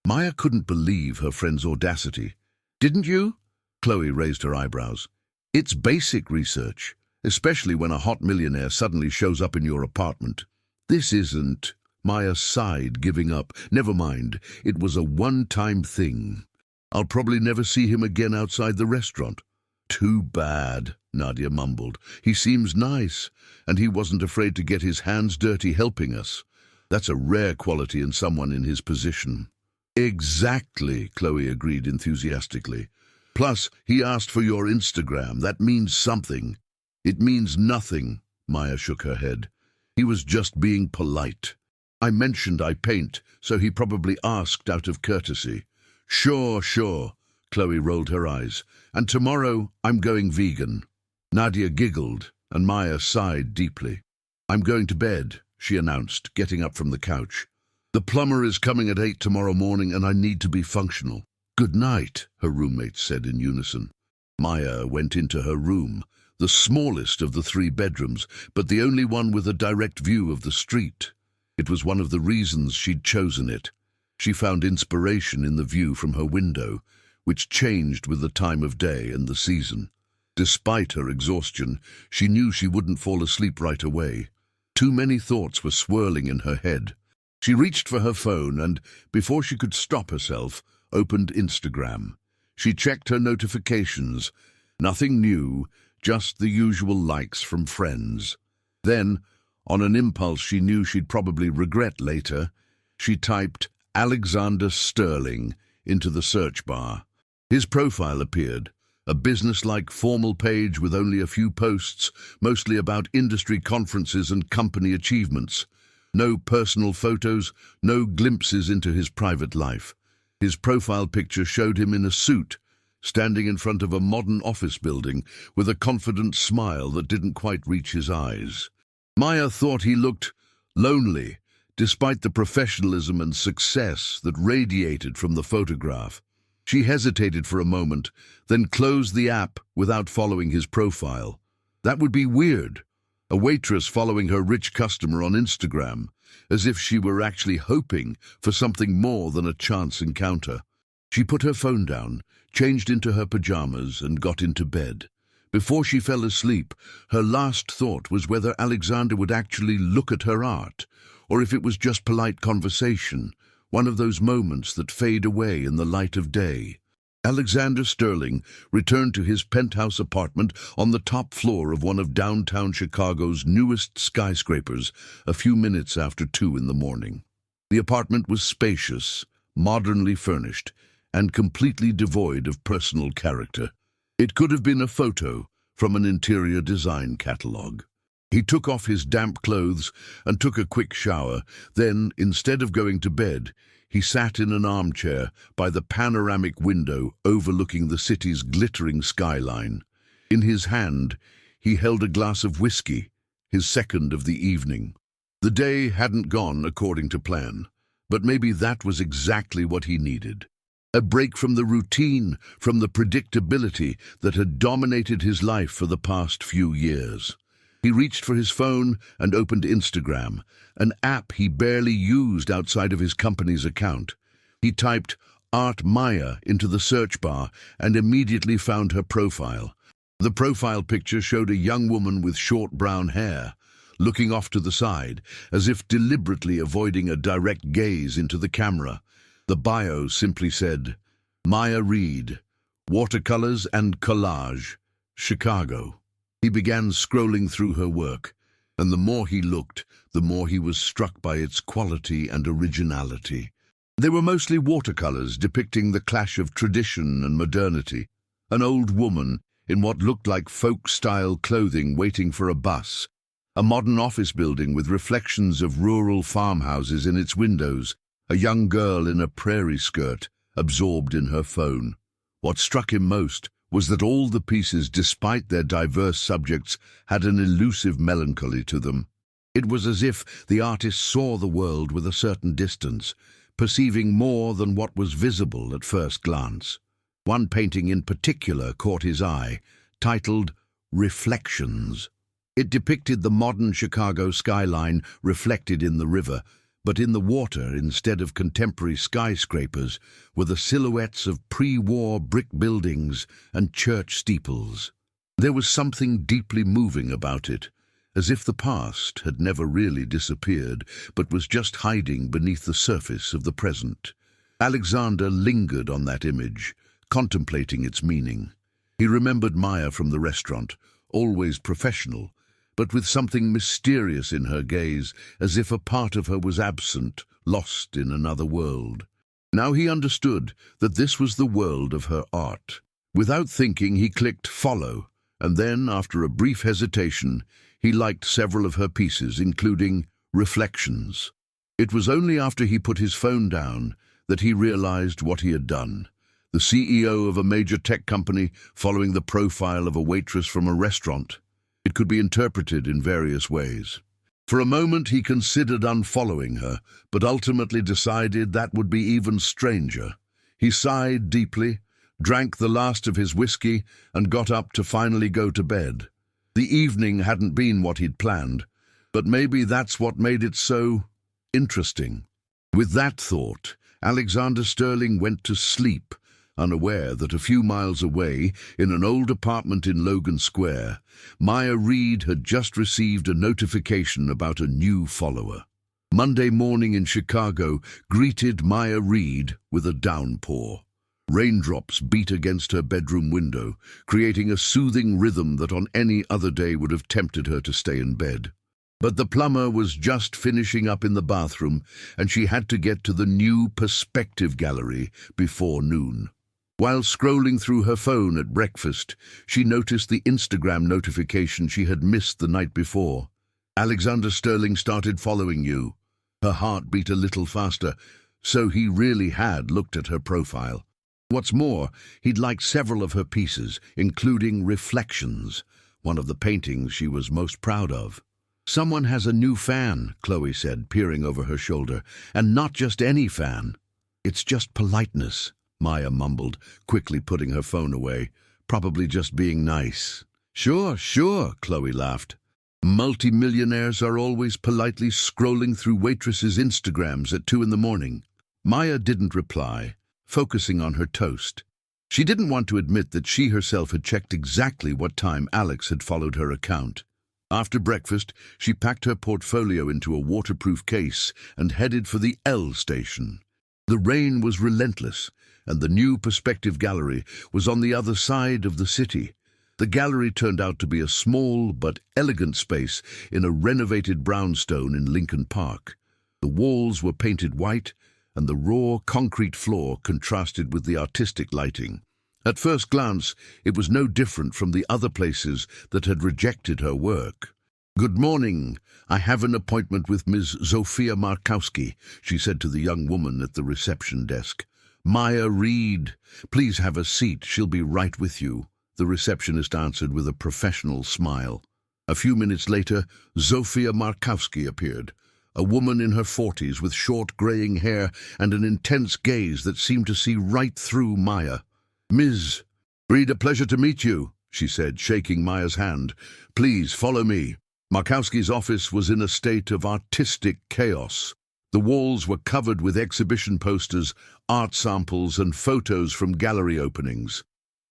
Maya couldn't believe her friend's audacity. "Didn't you?" Chloe raised her eyebrows. "It's basic research, especially when a hot millionaire suddenly shows up in your apartment." "This isn't..." Maya sighed, giving up. "Never mind, it was a one-time thing. I'll probably never see him again outside the restaurant." "Too bad," Nadia mumbled. "He seems nice, and he wasn't afraid to get his hands dirty helping us. That's a rare quality in someone in his position." "Exactly," Chloe agreed enthusiastically. "Plus, he asked for your Instagram. That means something." "It means nothing," Maya shook her head. "He was just being polite. I mentioned I paint, so he probably asked out of courtesy." Sure, Chloe rolled her eyes. "And tomorrow I'm going vegan." Nadia giggled, and Maya sighed deeply. "I'm going to bed," she announced, getting up from the couch. "The plumber is coming at 8 tomorrow morning, and I need to be functional." "Good night," her roommates said in unison. Maya went into her room, the smallest of the 3 bedrooms, but the only one with a direct view of the street. It was one of the reasons she'd chosen it. She found inspiration in the view from her window, which changed with the time of day and the season. Despite her exhaustion, she knew she wouldn't fall asleep right away. Too many thoughts were swirling in her head. She reached for her phone and, before she could stop herself, opened Instagram. She checked her notifications. Nothing new, just the usual likes from friends. Then, on an impulse she knew she'd probably regret later, she typed Alexander Sterling into the search bar. His profile appeared, a business-like formal page with only a few posts, mostly about industry conferences and company achievements. No personal photos, no glimpses into his private life. His profile picture showed him in a suit, standing in front of a modern office building with a confident smile that didn't quite reach his eyes. Maya thought he looked lonely, despite the professionalism and success that radiated from the photograph. She hesitated for a moment, then closed the app without following his profile. That would be weird. A waitress following her rich customer on Instagram, as if she were actually hoping for something more than a chance encounter. She put her phone down, changed into her pajamas, and got into bed. Before she fell asleep, her last thought was whether Alexander would actually look at her art, or if it was just polite conversation, one of those moments that fade away in the light of day. Alexander Sterling returned to his penthouse apartment on the top floor of one of downtown Chicago's newest skyscrapers a few minutes after 2 in the morning. The apartment was spacious, modernly furnished, and completely devoid of personal character. It could have been a photo from an interior design catalog. He took off his damp clothes and took a quick shower. Then, instead of going to bed, he sat in an armchair by the panoramic window overlooking the city's glittering skyline. In his hand, he held a glass of whiskey, his second of the evening. The day hadn't gone according to plan, but maybe that was exactly what he needed. A break from the routine, from the predictability that had dominated his life for the past few years. He reached for his phone and opened Instagram, an app he barely used outside of his company's account. He typed Art Maya into the search bar and immediately found her profile. The profile picture showed a young woman with short brown hair, looking off to the side, as if deliberately avoiding a direct gaze into the camera. The bio simply said, Maya Reed, Watercolors and Collage, Chicago. He began scrolling through her work, and the more he looked, the more he was struck by its quality and originality. They were mostly watercolors depicting the clash of tradition and modernity. An old woman in what looked like folk-style clothing waiting for a bus. A modern office building with reflections of rural farmhouses in its windows. A young girl in a prairie skirt, absorbed in her phone. What struck him most was that all the pieces, despite their diverse subjects, had an elusive melancholy to them. It was as if the artist saw the world with a certain distance, perceiving more than what was visible at first glance. One painting in particular caught his eye, titled Reflections. It depicted the modern Chicago skyline reflected in the river, but in the water, instead of contemporary skyscrapers, were the silhouettes of pre-war brick buildings and church steeples. There was something deeply moving about it, as if the past had never really disappeared, but was just hiding beneath the surface of the present. Alexander lingered on that image, contemplating its meaning. He remembered Maya from the restaurant, always professional, but with something mysterious in her gaze, as if a part of her was absent, lost in another world. Now he understood that this was the world of her art. Without thinking, he clicked follow, and then, after a brief hesitation, he liked several of her pieces, including Reflections. It was only after he put his phone down that he realized what he had done. The CEO of a major tech company following the profile of a waitress from a restaurant. It could be interpreted in various ways. For a moment he considered unfollowing her, but ultimately decided that would be even stranger. He sighed deeply, drank the last of his whiskey, and got up to finally go to bed. The evening hadn't been what he'd planned, but maybe that's what made it so interesting. With that thought, Alexander Sterling went to sleep, unaware that a few miles away, in an old apartment in Logan Square, Maya Reed had just received a notification about a new follower. Monday morning in Chicago greeted Maya Reed with a downpour. Raindrops beat against her bedroom window, creating a soothing rhythm that on any other day would have tempted her to stay in bed. But the plumber was just finishing up in the bathroom, and she had to get to the new perspective gallery before noon. While scrolling through her phone at breakfast, she noticed the Instagram notification she had missed the night before. Alexander Sterling started following you. Her heart beat a little faster, so he really had looked at her profile. What's more, he'd liked several of her pieces, including Reflections, one of the paintings she was most proud of. Someone has a new fan, Chloe said, peering over her shoulder, and not just any fan. It's just politeness, Maya mumbled, quickly putting her phone away. Probably just being nice. Sure, Chloe laughed. Multi-millionaires are always politely scrolling through waitresses' Instagrams at 2 in the morning. Maya didn't reply, focusing on her toast. She didn't want to admit that she herself had checked exactly what time Alex had followed her account. After breakfast, she packed her portfolio into a waterproof case and headed for the L station. The rain was relentless, and the new perspective gallery was on the other side of the city. The gallery turned out to be a small but elegant space in a renovated brownstone in Lincoln Park. The walls were painted white, and the raw concrete floor contrasted with the artistic lighting. At first glance, it was no different from the other places that had rejected her work. "Good morning. I have an appointment with Ms. Zofia Markowski," she said to the young woman at the reception desk. "Maya Reed. Please have a seat. She'll be right with you," the receptionist answered with a professional smile. A few minutes later, Zofia Markowski appeared, a woman in her 40s with short graying hair and an intense gaze that seemed to see right through Maya. "Ms. Reed, a pleasure to meet you," she said, shaking Maya's hand. "Please follow me." Markowski's office was in a state of artistic chaos. The walls were covered with exhibition posters, art samples, and photos from gallery openings.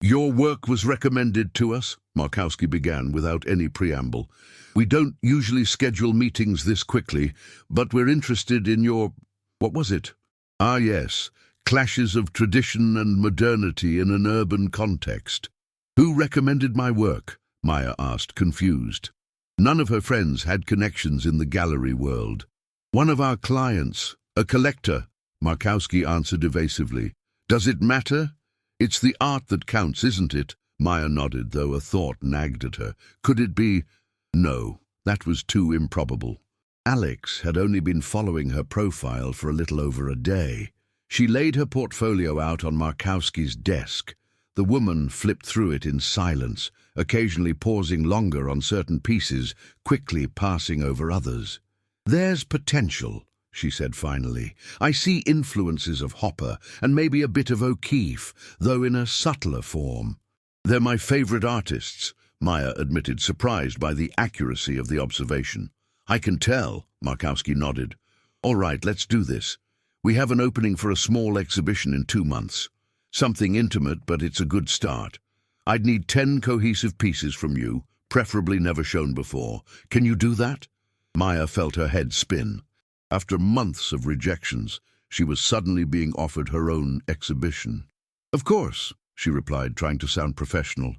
"Your work was recommended to us," Markowski began without any preamble. "We don't usually schedule meetings this quickly, but we're interested in your... What was it? Ah, yes, clashes of tradition and modernity in an urban context." "Who recommended my work?" Maya asked, confused. None of her friends had connections in the gallery world. "One of our clients, a collector," Markowski answered evasively. Does it matter? It's the art that counts, isn't it? Maya nodded, though a thought nagged at her. Could it be? No, that was too improbable. Alex had only been following her profile for a little over a day. She laid her portfolio out on Markowski's desk. The woman flipped through it in silence, occasionally pausing longer on certain pieces, quickly passing over others. There's potential, she said finally. I see influences of Hopper and maybe a bit of O'Keeffe, though in a subtler form. They're my favorite artists, Maya admitted, surprised by the accuracy of the observation. I can tell, Markowski nodded. All right, let's do this. We have an opening for a small exhibition in 2 months. Something intimate, but it's a good start. I'd need 10 cohesive pieces from you, preferably never shown before. Can you do that? Maya felt her head spin. After months of rejections, she was suddenly being offered her own exhibition. Of course, she replied, trying to sound professional.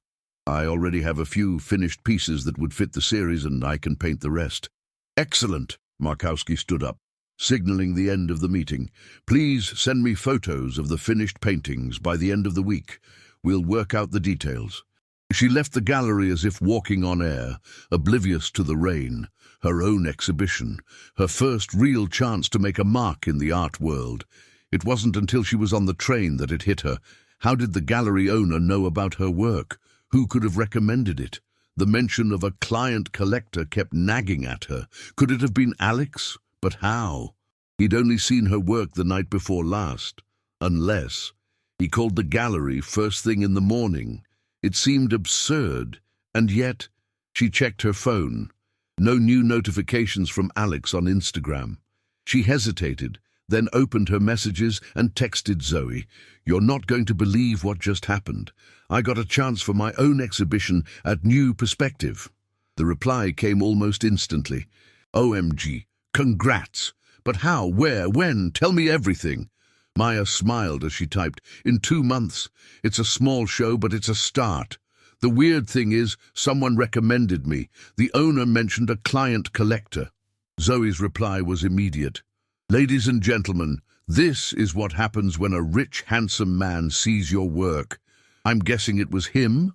I already have a few finished pieces that would fit the series, and I can paint the rest. Excellent, Markowski stood up, signaling the end of the meeting. Please send me photos of the finished paintings by the end of the week. We'll work out the details. She left the gallery as if walking on air, oblivious to the rain, her own exhibition, her first real chance to make a mark in the art world. It wasn't until she was on the train that it hit her. How did the gallery owner know about her work? Who could have recommended it? The mention of a client collector kept nagging at her. Could it have been Alex? But how? He'd only seen her work the night before last. Unless he called the gallery first thing in the morning. It seemed absurd, and yet she checked her phone. No new notifications from Alex on Instagram. She hesitated, then opened her messages and texted Zoe. You're not going to believe what just happened. I got a chance for my own exhibition at New Perspective. The reply came almost instantly. OMG, congrats. But how, where, when? Tell me everything. Maya smiled as she typed, in 2 months. It's a small show, but it's a start. The weird thing is, someone recommended me. The owner mentioned a client collector. Zoe's reply was immediate. Ladies and gentlemen, this is what happens when a rich, handsome man sees your work. I'm guessing it was him?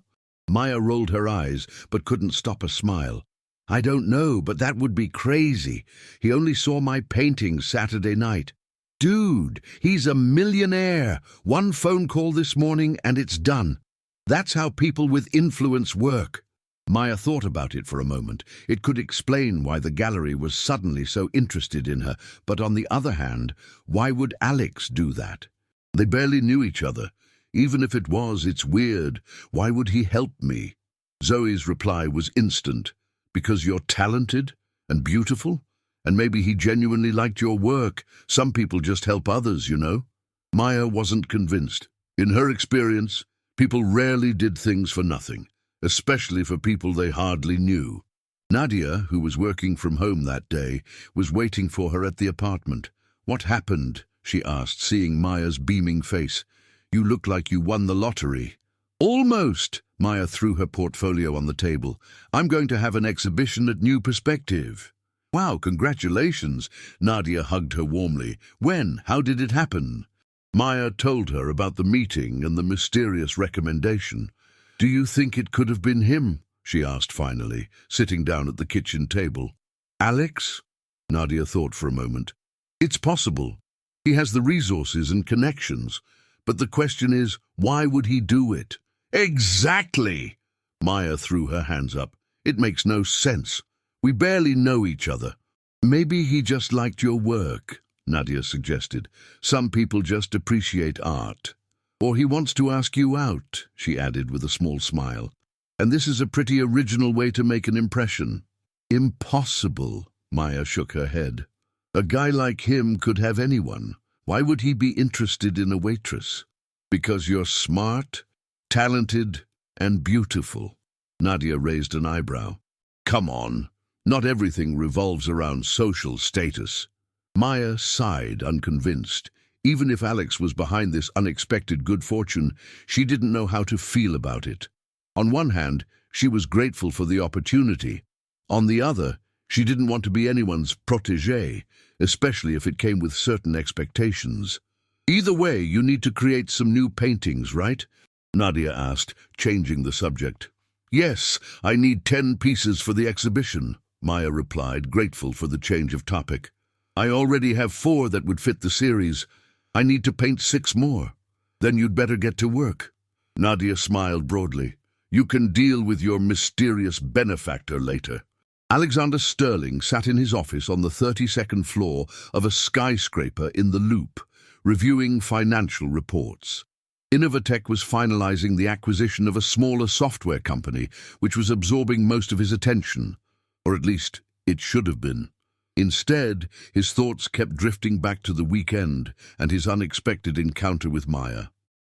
Maya rolled her eyes, but couldn't stop a smile. I don't know, but that would be crazy. He only saw my painting Saturday night. Dude, he's a millionaire. 1 phone call this morning and it's done. That's how people with influence work. Maya thought about it for a moment. It could explain why the gallery was suddenly so interested in her, but on the other hand, why would Alex do that? They barely knew each other. Even if it was, it's weird. Why would he help me? Zoe's reply was instant. Because you're talented and beautiful? And maybe he genuinely liked your work. Some people just help others, you know. Maya wasn't convinced. In her experience, people rarely did things for nothing, especially for people they hardly knew. Nadia, who was working from home that day, was waiting for her at the apartment. What happened? She asked, seeing Maya's beaming face. You look like you won the lottery. Almost. Maya threw her portfolio on the table. I'm going to have an exhibition at New Perspective. Wow, congratulations. Nadia hugged her warmly. When? How did it happen? Maya told her about the meeting and the mysterious recommendation. Do you think it could have been him? She asked finally, sitting down at the kitchen table. Alex? Nadia thought for a moment. It's possible. He has the resources and connections. But the question is, why would he do it? Exactly! Maya threw her hands up. It makes no sense. We barely know each other. Maybe he just liked your work, Nadia suggested. Some people just appreciate art. Or he wants to ask you out, she added with a small smile. And this is a pretty original way to make an impression. Impossible, Maya shook her head. A guy like him could have anyone. Why would he be interested in a waitress? Because you're smart, talented, and beautiful. Nadia raised an eyebrow. Come on. Not everything revolves around social status. Maya sighed, unconvinced. Even if Alex was behind this unexpected good fortune, she didn't know how to feel about it. On one hand, she was grateful for the opportunity. On the other, She didn't want to be anyone's protégé, especially if it came with certain expectations. Either way, you need to create some new paintings, right? Nadia asked, changing the subject. Yes, I need 10 pieces for the exhibition, Maya replied, grateful for the change of topic. I already have 4 that would fit the series. I need to paint 6 more. Then you'd better get to work. Nadia smiled broadly. You can deal with your mysterious benefactor later. Alexander Sterling sat in his office on the 32nd floor of a skyscraper in the Loop, reviewing financial reports. Innovatech was finalizing the acquisition of a smaller software company, which was absorbing most of his attention, or at least it should have been. Instead, his thoughts kept drifting back to the weekend and his unexpected encounter with Maya.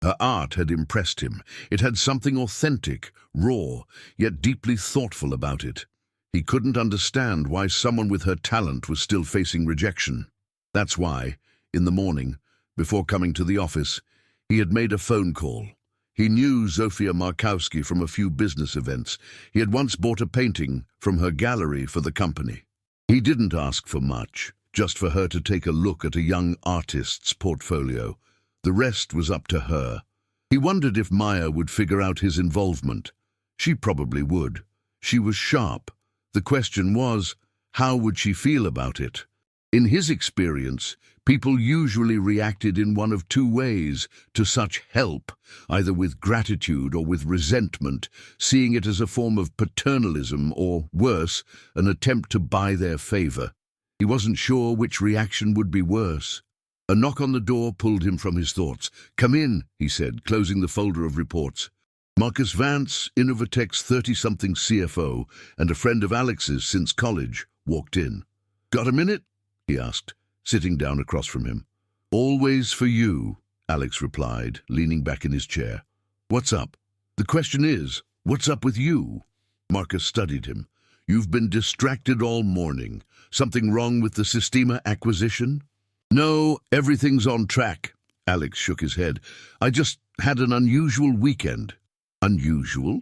Her art had impressed him. It had something authentic, raw, yet deeply thoughtful about it. He couldn't understand why someone with her talent was still facing rejection. That's why, in the morning, before coming to the office, he had made a phone call. He knew Zofia Markowski from a few business events. He had once bought a painting from her gallery for the company. He didn't ask for much, just for her to take a look at a young artist's portfolio. The rest was up to her. He wondered if Maya would figure out his involvement. She probably would. She was sharp. The question was, how would she feel about it? In his experience, people usually reacted in one of 2 ways to such help, either with gratitude or with resentment, seeing it as a form of paternalism or, worse, an attempt to buy their favor. He wasn't sure which reaction would be worse. A knock on the door pulled him from his thoughts. Come in, he said, closing the folder of reports. Marcus Vance, Innovatech's 30-something CFO and a friend of Alex's since college, walked in. Got a minute? He asked, sitting down across from him. Always for you, Alex replied, leaning back in his chair. What's up? The question is, what's up with you? Marcus studied him. You've been distracted all morning. Something wrong with the Sistema acquisition? No, everything's on track. Alex shook his head. I just had an unusual weekend. Unusual?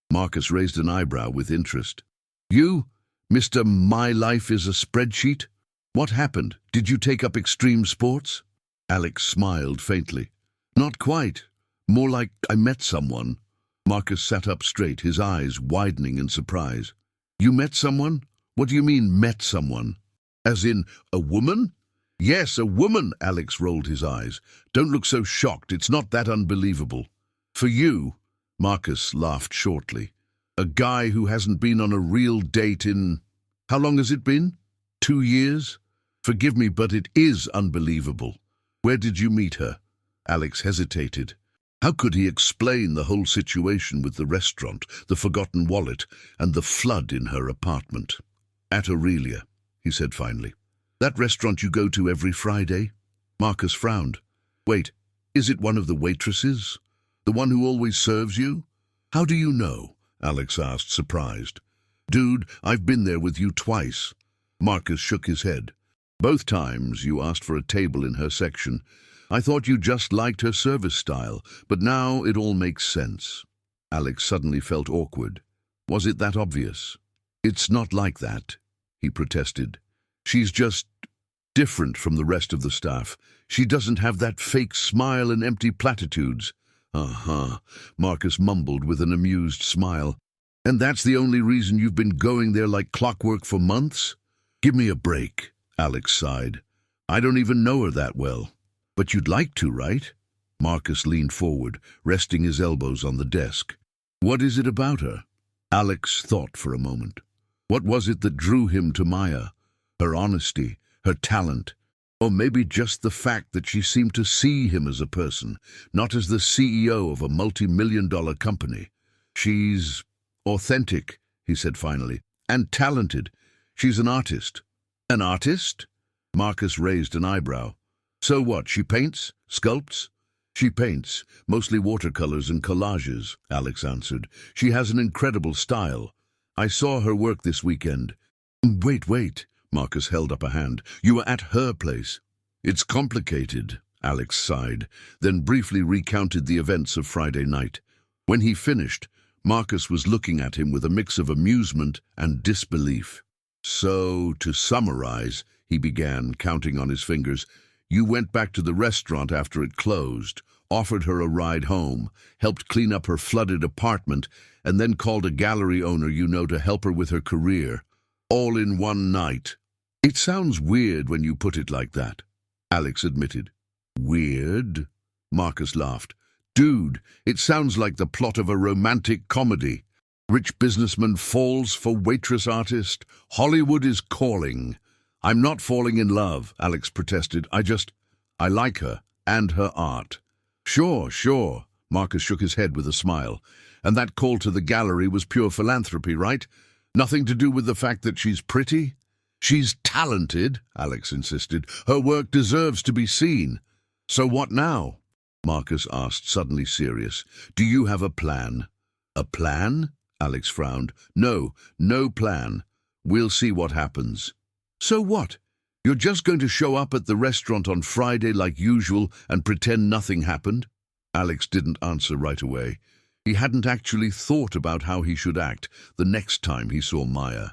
Marcus raised an eyebrow with interest. You, Mr. My Life is a Spreadsheet? What happened? Did you take up extreme sports? Alex smiled faintly. Not quite. More like I met someone. Marcus sat up straight, his eyes widening in surprise. You met someone? What do you mean, met someone? As in, a woman? Yes, a woman, Alex rolled his eyes. Don't look so shocked, it's not that unbelievable. For you, Marcus laughed shortly. A guy who hasn't been on a real date in... How long has it been? 2 years? Forgive me, but it is unbelievable. Where did you meet her? Alex hesitated. How could he explain the whole situation with the restaurant, the forgotten wallet, and the flood in her apartment? At Aurelia, he said finally. That restaurant you go to every Friday? Marcus frowned. Wait, is it one of the waitresses? The one who always serves you? How do you know? Alex asked, surprised. Dude, I've been there with you twice. Marcus shook his head. Both times you asked for a table in her section. I thought you just liked her service style, but now it all makes sense. Alex suddenly felt awkward. Was it that obvious? It's not like that, he protested. She's just different from the rest of the staff. She doesn't have that fake smile and empty platitudes. Marcus mumbled with an amused smile. And that's the only reason you've been going there like clockwork for months? Give me a break, Alex sighed. I don't even know her that well. But you'd like to, right? Marcus leaned forward, resting his elbows on the desk. What is it about her? Alex thought for a moment. What was it that drew him to Maya? Her honesty, her talent, or maybe just the fact that she seemed to see him as a person, not as the CEO of a multi-million-dollar company. She's authentic, he said finally, and talented. She's an artist. An artist? Marcus raised an eyebrow. So what, she paints? Sculpts? She paints, mostly watercolors and collages, Alex answered. She has an incredible style. I saw her work this weekend. Wait, Marcus held up a hand. You were at her place. It's complicated, Alex sighed, then briefly recounted the events of Friday night. When he finished, Marcus was looking at him with a mix of amusement and disbelief. So, to summarize, he began, counting on his fingers, you went back to the restaurant after it closed, offered her a ride home, helped clean up her flooded apartment, and then called a gallery owner you know to help her with her career. All in one night. It sounds weird when you put it like that, Alex admitted. Weird? Marcus laughed. Dude, it sounds like the plot of a romantic comedy. Rich businessman falls for waitress artist. Hollywood is calling. I'm not falling in love, Alex protested. I like her and her art. Sure, Marcus shook his head with a smile. And that call to the gallery was pure philanthropy, right? Nothing to do with the fact that she's pretty? She's talented, Alex insisted. Her work deserves to be seen. So what now? Marcus asked, suddenly serious. Do you have a plan? A plan? Alex frowned. No plan. We'll see what happens. So what? You're just going to show up at the restaurant on Friday like usual and pretend nothing happened? Alex didn't answer right away. He hadn't actually thought about how he should act the next time he saw Maya.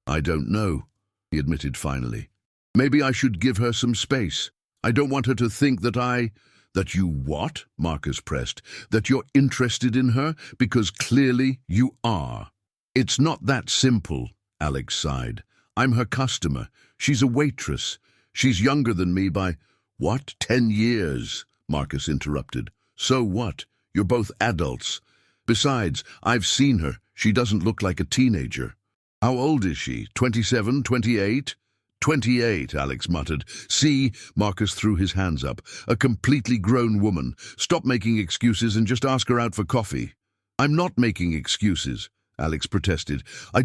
I don't know, he admitted finally. Maybe I should give her some space. I don't want her to think that you what? Marcus pressed. That you're interested in her, because clearly you are. It's not that simple, Alex sighed. I'm her customer. She's a waitress. She's younger than me by, 10 years, Marcus interrupted. So what? You're both adults. Besides, I've seen her. She doesn't look like a teenager. How old is she? 27, 28? 28, Alex muttered. See, Marcus threw his hands up. A completely grown woman. Stop making excuses and just ask her out for coffee. I'm not making excuses, Alex protested. I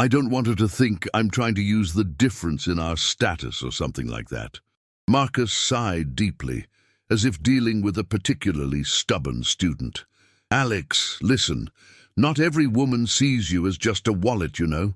don't want her to think I'm trying to use the difference in our status or something like that. Marcus sighed deeply, as if dealing with a particularly stubborn student. Alex, listen, not every woman sees you as just a wallet, you know.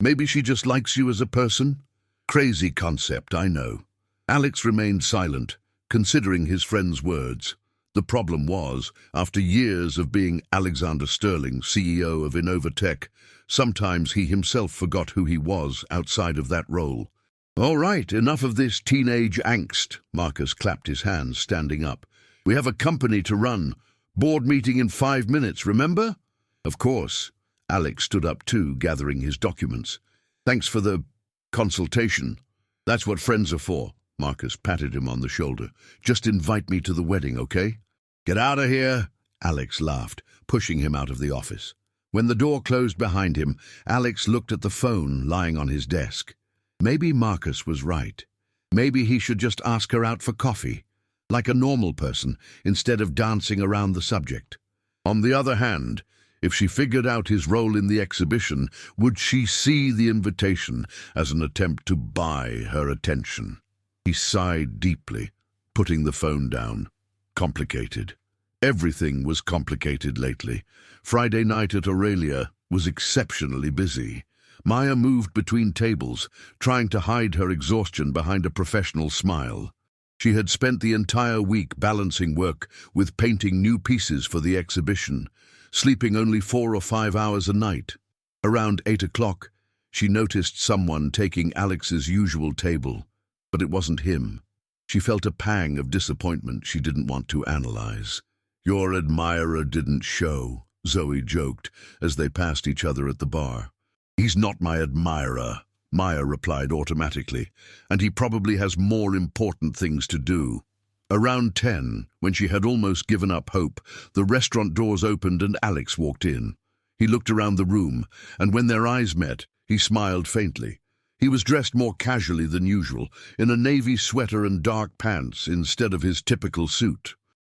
Maybe she just likes you as a person. Crazy concept, I know. Alex remained silent, considering his friend's words. The problem was, after years of being Alexander Sterling, CEO of Innovatech, sometimes he himself forgot who he was outside of that role. All right, enough of this teenage angst. Marcus clapped his hands, standing up. We have a company to run. Board meeting in 5 minutes, remember? Of course. Alex stood up too, gathering his documents. Thanks for the consultation. That's what friends are for. Marcus patted him on the shoulder. Just invite me to the wedding, okay? Get out of here, Alex laughed, pushing him out of the office. When the door closed behind him, Alex looked at the phone lying on his desk. Maybe Marcus was right. Maybe he should just ask her out for coffee, like a normal person, instead of dancing around the subject. On the other hand, if she figured out his role in the exhibition, would she see the invitation as an attempt to buy her attention? He sighed deeply, putting the phone down. Complicated. Everything was complicated lately. Friday night at Aurelia was exceptionally busy. Maya moved between tables, trying to hide her exhaustion behind a professional smile. She had spent the entire week balancing work with painting new pieces for the exhibition, sleeping only 4 or 5 hours a night. Around 8 o'clock, she noticed someone taking Alex's usual table, but it wasn't him. She felt a pang of disappointment she didn't want to analyze. Your admirer didn't show, Zoe joked as they passed each other at the bar. He's not my admirer, Maya replied automatically, and he probably has more important things to do. Around 10, when she had almost given up hope, the restaurant doors opened and Alex walked in. He looked around the room, and when their eyes met, he smiled faintly. He was dressed more casually than usual, in a navy sweater and dark pants instead of his typical suit.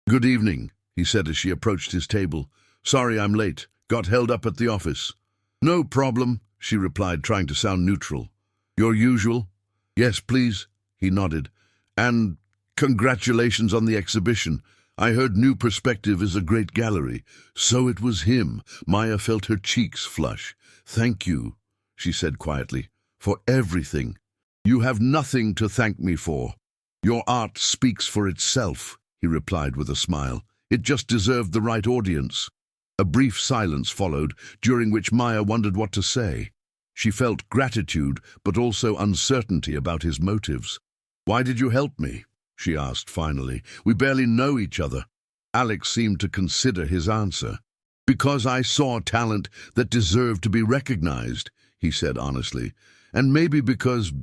Good evening, he said as she approached his table. Sorry I'm late. Got held up at the office. No problem, she replied, trying to sound neutral. Your usual? Yes, please, he nodded. And congratulations on the exhibition. I heard New Perspective is a great gallery. So it was him. Maya felt her cheeks flush. Thank you, she said quietly, for everything. You have nothing to thank me for. Your art speaks for itself, he replied with a smile. It just deserved the right audience. A brief silence followed, during which Maya wondered what to say. She felt gratitude, but also uncertainty about his motives. "Why did you help me?" she asked finally. "We barely know each other." Alex seemed to consider his answer. "Because I saw talent that deserved to be recognized," he said honestly. "And maybe because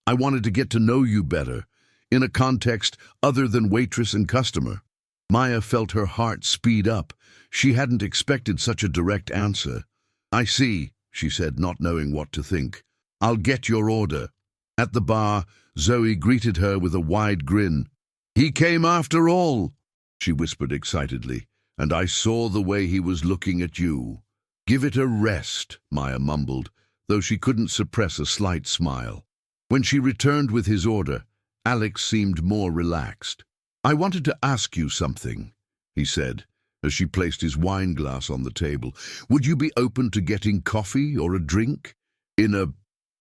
I wanted to get to know you better, in a context other than waitress and customer." Maya felt her heart speed up. She hadn't expected such a direct answer. "I see," she said, not knowing what to think. "I'll get your order." At the bar, Zoe greeted her with a wide grin. "He came after all," she whispered excitedly, "and I saw the way he was looking at you." "Give it a rest," Maya mumbled, though she couldn't suppress a slight smile. When she returned with his order, Alex seemed more relaxed. "I wanted to ask you something," he said, as she placed his wine glass on the table. "Would you be open to getting coffee or a drink? In a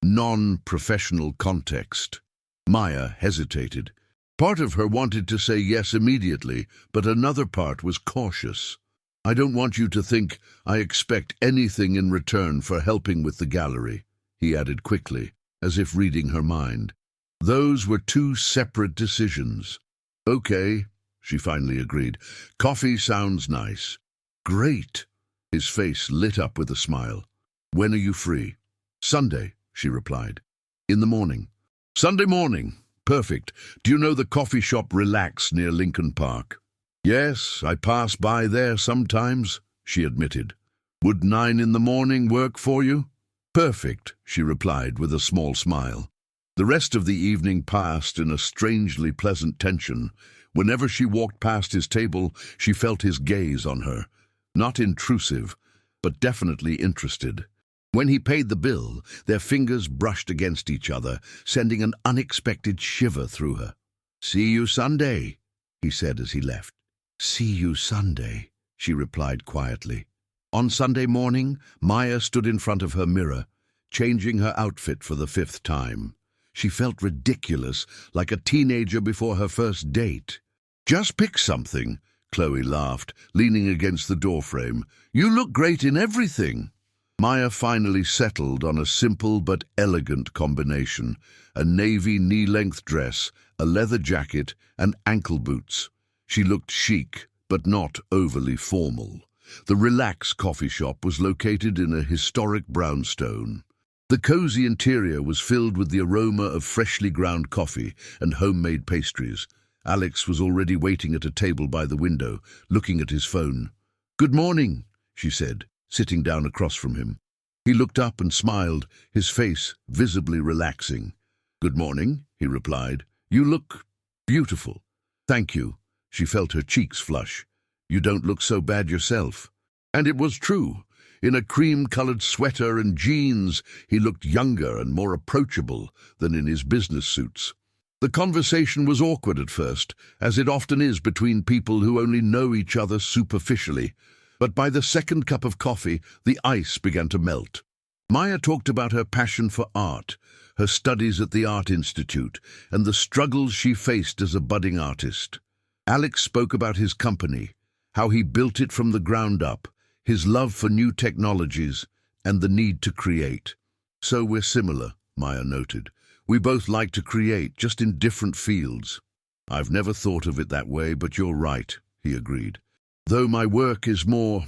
non-professional context?" Maya hesitated. Part of her wanted to say yes immediately, but another part was cautious. "I don't want you to think I expect anything in return for helping with the gallery," he added quickly, as if reading her mind. Those were two separate decisions. "Okay," she finally agreed. "Coffee sounds nice." "Great." His face lit up with a smile. "When are you free?" "Sunday," she replied. "In the morning." "Sunday morning. Perfect. Do you know the coffee shop Relax near Lincoln Park?" "Yes, I pass by there sometimes," she admitted. "Would 9 in the morning work for you?" "Perfect," she replied with a small smile. The rest of the evening passed in a strangely pleasant tension. Whenever she walked past his table, she felt his gaze on her. Not intrusive, but definitely interested. When he paid the bill, their fingers brushed against each other, sending an unexpected shiver through her. "See you Sunday," he said as he left. "See you Sunday," she replied quietly. On Sunday morning, Maya stood in front of her mirror, changing her outfit for the 5th time. She felt ridiculous, like a teenager before her first date. "Just pick something," Chloe laughed, leaning against the doorframe. "You look great in everything." Maya finally settled on a simple but elegant combination: a navy knee-length dress, a leather jacket, and ankle boots. She looked chic, but not overly formal. The Relax coffee shop was located in a historic brownstone. The cozy interior was filled with the aroma of freshly ground coffee and homemade pastries. Alex was already waiting at a table by the window, looking at his phone. "Good morning," she said, sitting down across from him. He looked up and smiled, his face visibly relaxing. "Good morning," he replied. "You look beautiful." "Thank you." She felt her cheeks flush. "You don't look so bad yourself." And it was true. In a cream-colored sweater and jeans, he looked younger and more approachable than in his business suits. The conversation was awkward at first, as it often is between people who only know each other superficially. But by the second cup of coffee, the ice began to melt. Maya talked about her passion for art, her studies at the Art Institute, and the struggles she faced as a budding artist. Alex spoke about his company, how he built it from the ground up, his love for new technologies, and the need to create. "So we're similar," Maya noted. "We both like to create, just in different fields." "I've never thought of it that way, but you're right," he agreed. "Though my work is more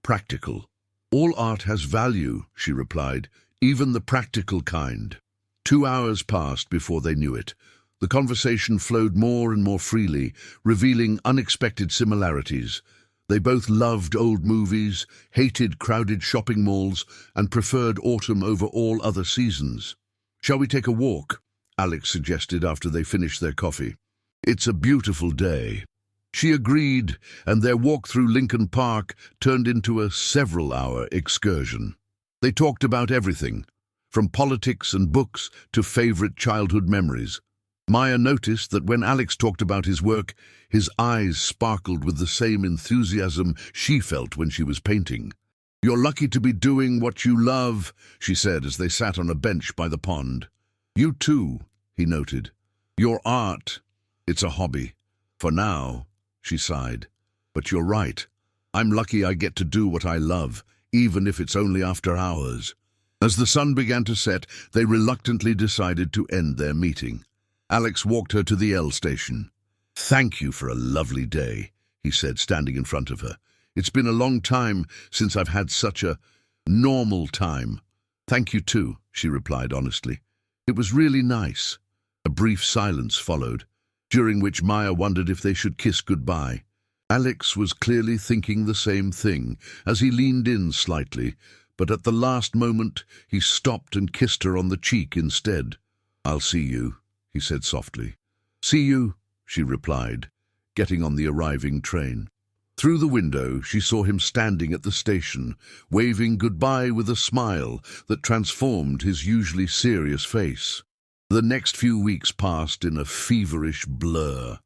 practical." "All art has value," she replied, "even the practical kind." 2 hours passed before they knew it. The conversation flowed more and more freely, revealing unexpected similarities. They both loved old movies, hated crowded shopping malls, and preferred autumn over all other seasons. "Shall we take a walk?" Alex suggested after they finished their coffee. "It's a beautiful day." She agreed, and their walk through Lincoln Park turned into a several-hour excursion. They talked about everything, from politics and books to favorite childhood memories. Maya noticed that when Alex talked about his work, his eyes sparkled with the same enthusiasm she felt when she was painting. "You're lucky to be doing what you love," she said as they sat on a bench by the pond. "You too," he noted. "Your art, it's a hobby. For now," she sighed. "But you're right. I'm lucky I get to do what I love, even if it's only after hours." As the sun began to set, they reluctantly decided to end their meeting. Alex walked her to the L station. "Thank you for a lovely day," he said, standing in front of her. "It's been a long time since I've had such a normal time." "Thank you too," she replied honestly. "It was really nice." A brief silence followed, during which Maya wondered if they should kiss goodbye. Alex was clearly thinking the same thing as he leaned in slightly, but at the last moment he stopped and kissed her on the cheek instead. "I'll see you," he said softly. "See you," she replied, getting on the arriving train. Through the window, she saw him standing at the station, waving goodbye with a smile that transformed his usually serious face. The next few weeks passed in a feverish blur.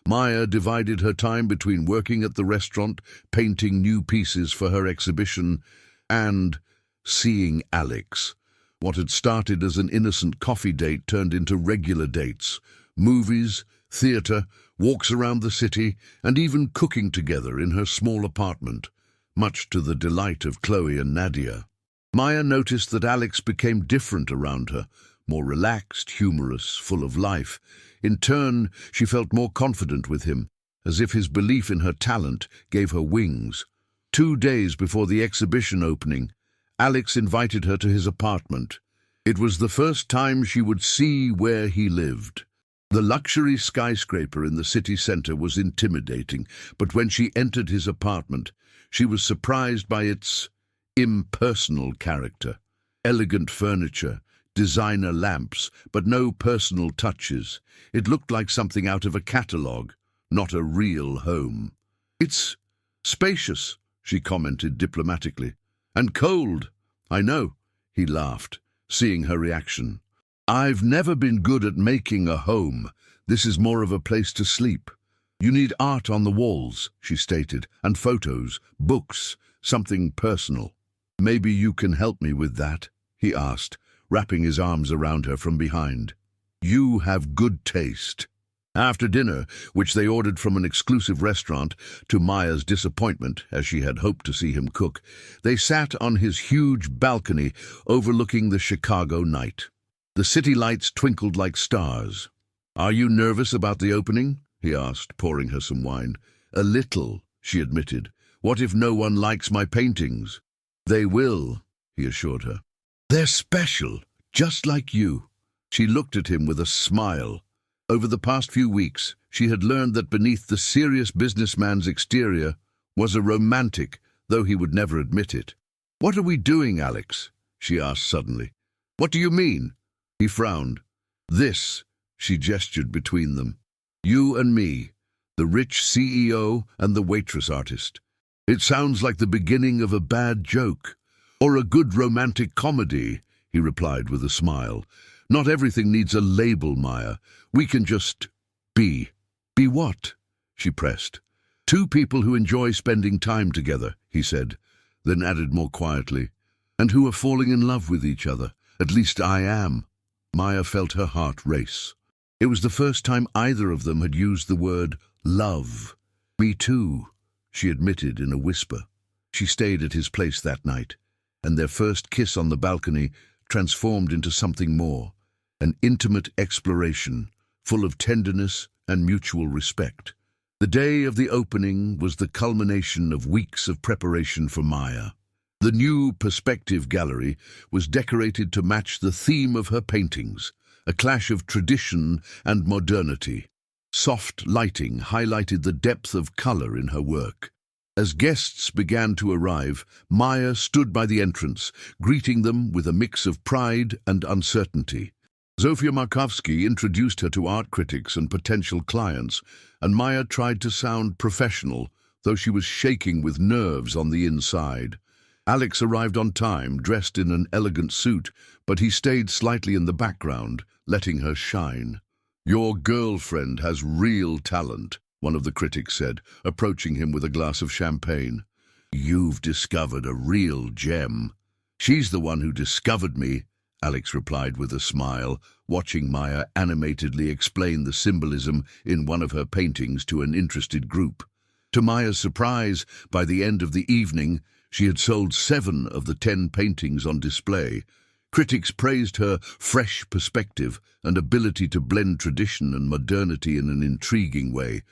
Maya divided her time between working at the restaurant, painting new pieces for her exhibition, and seeing Alex. What had started as an innocent coffee date turned into regular dates, movies, theatre, walks around the city, and even cooking together in her small apartment, much to the delight of Chloe and Nadia. Maya noticed that Alex became different around her, more relaxed, humorous, full of life. In turn, she felt more confident with him, as if his belief in her talent gave her wings. 2 days before the exhibition opening, Alex invited her to his apartment. It was the first time she would see where he lived. The luxury skyscraper in the city center was intimidating, but when she entered his apartment, she was surprised by its impersonal character. Elegant furniture, designer lamps, but no personal touches. It looked like something out of a catalogue, not a real home. "It's spacious," she commented diplomatically. "And cold." "I know," he laughed, seeing her reaction. "I've never been good at making a home. This is more of a place to sleep." "You need art on the walls," she stated, "and photos, books, something personal." "Maybe you can help me with that?" he asked, wrapping his arms around her from behind. "You have good taste." After dinner, which they ordered from an exclusive restaurant, to Maya's disappointment, as she had hoped to see him cook, they sat on his huge balcony overlooking the Chicago night. The city lights twinkled like stars. "Are you nervous about the opening?" he asked, pouring her some wine. "A little," she admitted. "What if no one likes my paintings?" "They will," he assured her. "They're special, just like you." She looked at him with a smile. Over the past few weeks, she had learned that beneath the serious businessman's exterior was a romantic, though he would never admit it. "What are we doing, Alex?" she asked suddenly. "What do you mean?" He frowned. "This," she gestured between them. "You and me, the rich CEO and the waitress artist. It sounds like the beginning of a bad joke, or a good romantic comedy," he replied with a smile. "Not everything needs a label, Maya. We can just be." "Be what?" she pressed. "Two people who enjoy spending time together," he said, then added more quietly, "and who are falling in love with each other. At least I am." Maya felt her heart race. It was the first time either of them had used the word love. "Me too," she admitted in a whisper. She stayed at his place that night, and their first kiss on the balcony transformed into something more, an intimate exploration, full of tenderness and mutual respect. The day of the opening was the culmination of weeks of preparation for Maya. The new perspective gallery was decorated to match the theme of her paintings, a clash of tradition and modernity. Soft lighting highlighted the depth of color in her work. As guests began to arrive, Maya stood by the entrance, greeting them with a mix of pride and uncertainty. Zofia Markovsky introduced her to art critics and potential clients, and Maya tried to sound professional, though she was shaking with nerves on the inside. Alex arrived on time, dressed in an elegant suit, but he stayed slightly in the background, letting her shine. "Your girlfriend has real talent," one of the critics said, approaching him with a glass of champagne. "You've discovered a real gem." "She's the one who discovered me," Alex replied with a smile, watching Maya animatedly explain the symbolism in one of her paintings to an interested group. To Maya's surprise, by the end of the evening, she had sold 7 of the 10 paintings on display, Critics praised her fresh perspective and ability to blend tradition and modernity in an intriguing way.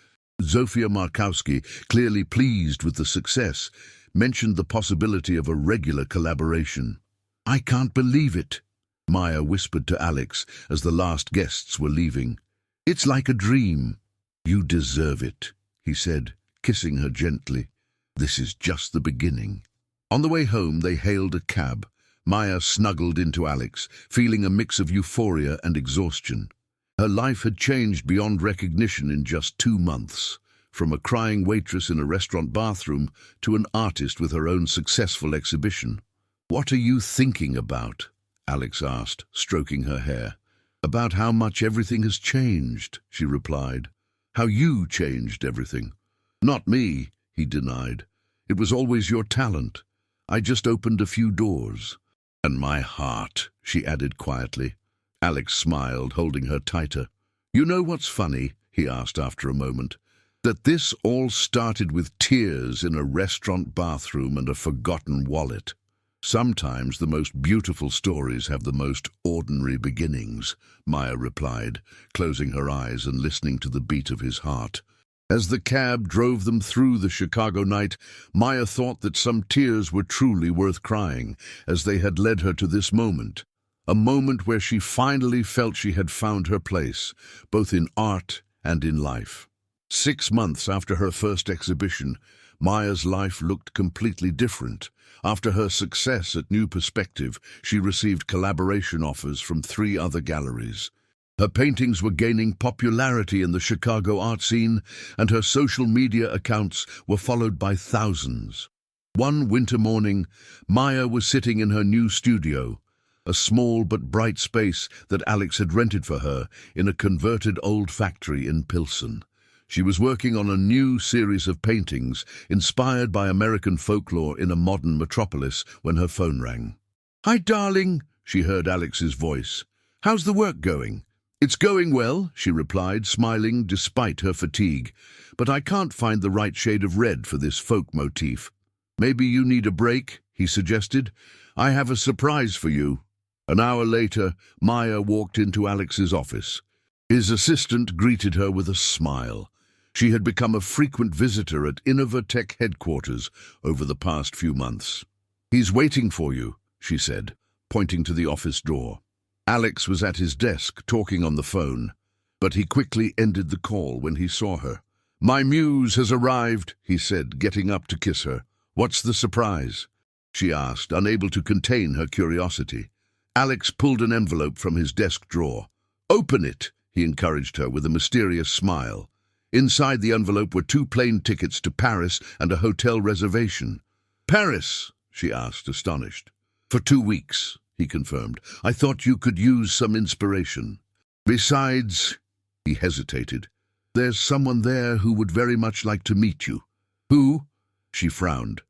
Zofia Markowski, clearly pleased with the success, mentioned the possibility of a regular collaboration. "I can't believe it," Maya whispered to Alex as the last guests were leaving. "It's like a dream." "You deserve it," he said, kissing her gently. "This is just the beginning." On the way home, they hailed a cab. Maya snuggled into Alex, feeling a mix of euphoria and exhaustion. Her life had changed beyond recognition in just 2 months, from a crying waitress in a restaurant bathroom to an artist with her own successful exhibition. "What are you thinking about?" Alex asked, stroking her hair. "About how much everything has changed," she replied. "How you changed everything." "Not me," he denied. "It was always your talent. I just opened a few doors." "And my heart," she added quietly. Alex smiled, holding her tighter. "You know what's funny?" he asked after a moment. "That this all started with tears in a restaurant bathroom and a forgotten wallet. Sometimes the most beautiful stories have the most ordinary beginnings," Maya replied, closing her eyes and listening to the beat of his heart. As the cab drove them through the Chicago night, Maya thought that some tears were truly worth crying, as they had led her to this moment. A moment where she finally felt she had found her place, both in art and in life. 6 months after her first exhibition, Maya's life looked completely different. After her success at New Perspective, she received collaboration offers from 3 other galleries. Her paintings were gaining popularity in the Chicago art scene, and her social media accounts were followed by thousands. One winter morning, Maya was sitting in her new studio, a small but bright space that Alex had rented for her in a converted old factory in Pilsen. She was working on a new series of paintings inspired by American folklore in a modern metropolis when her phone rang. "Hi, darling," she heard Alex's voice. "How's the work going?" "It's going well," she replied, smiling despite her fatigue. "But I can't find the right shade of red for this folk motif." "Maybe you need a break," he suggested. "I have a surprise for you." An hour later, Maya walked into Alex's office. His assistant greeted her with a smile. She had become a frequent visitor at Innovatech headquarters over the past few months. "He's waiting for you," she said, pointing to the office door. Alex was at his desk, talking on the phone, but he quickly ended the call when he saw her. "My muse has arrived," he said, getting up to kiss her. "What's the surprise?" she asked, unable to contain her curiosity. Alex pulled an envelope from his desk drawer. "Open it," he encouraged her with a mysterious smile. Inside the envelope were 2 plane tickets to Paris and a hotel reservation. "Paris?" she asked, astonished. "For 2 weeks, he confirmed. "I thought you could use some inspiration. Besides," he hesitated, "there's someone there who would very much like to meet you." "Who?" She frowned.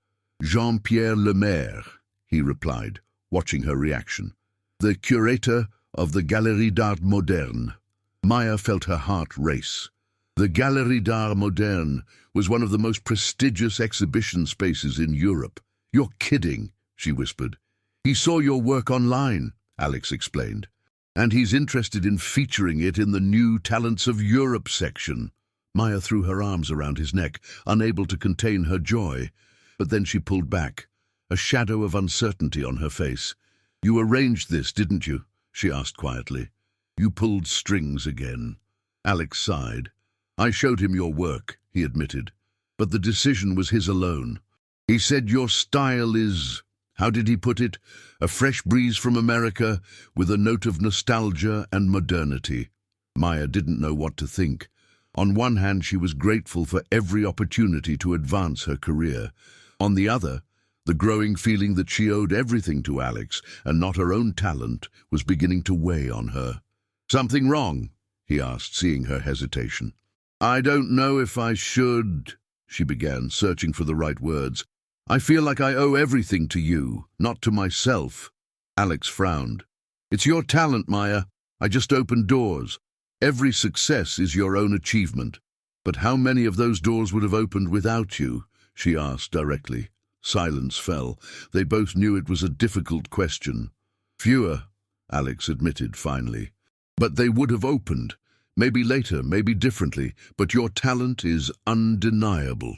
"Jean-Pierre Lemaire," he replied, watching her reaction. "The curator of the Galerie d'Art Moderne." Maya felt her heart race. The Galerie d'Art Moderne was one of the most prestigious exhibition spaces in Europe. "You're kidding," she whispered. "He saw your work online," Alex explained, "and he's interested in featuring it in the New Talents of Europe section." Maya threw her arms around his neck, unable to contain her joy, but then she pulled back, a shadow of uncertainty on her face. "You arranged this, didn't you?" she asked quietly. "You pulled strings again." Alex sighed. "I showed him your work," he admitted, "but the decision was his alone. He said your style is, how did he put it, a fresh breeze from America with a note of nostalgia and modernity." Maya didn't know what to think. On one hand, she was grateful for every opportunity to advance her career. On the other, the growing feeling that she owed everything to Alex and not her own talent was beginning to weigh on her. "Something wrong?" he asked, seeing her hesitation. "I don't know if I should," she began, searching for the right words. "I feel like I owe everything to you, not to myself." Alex frowned. "It's your talent, Maya. I just opened doors. Every success is your own achievement. But how many of those doors would have opened without you?" she asked directly. Silence fell. They both knew it was a difficult question. Fewer, Alex admitted finally. But they would have opened. Maybe later, maybe differently, but your talent is undeniable.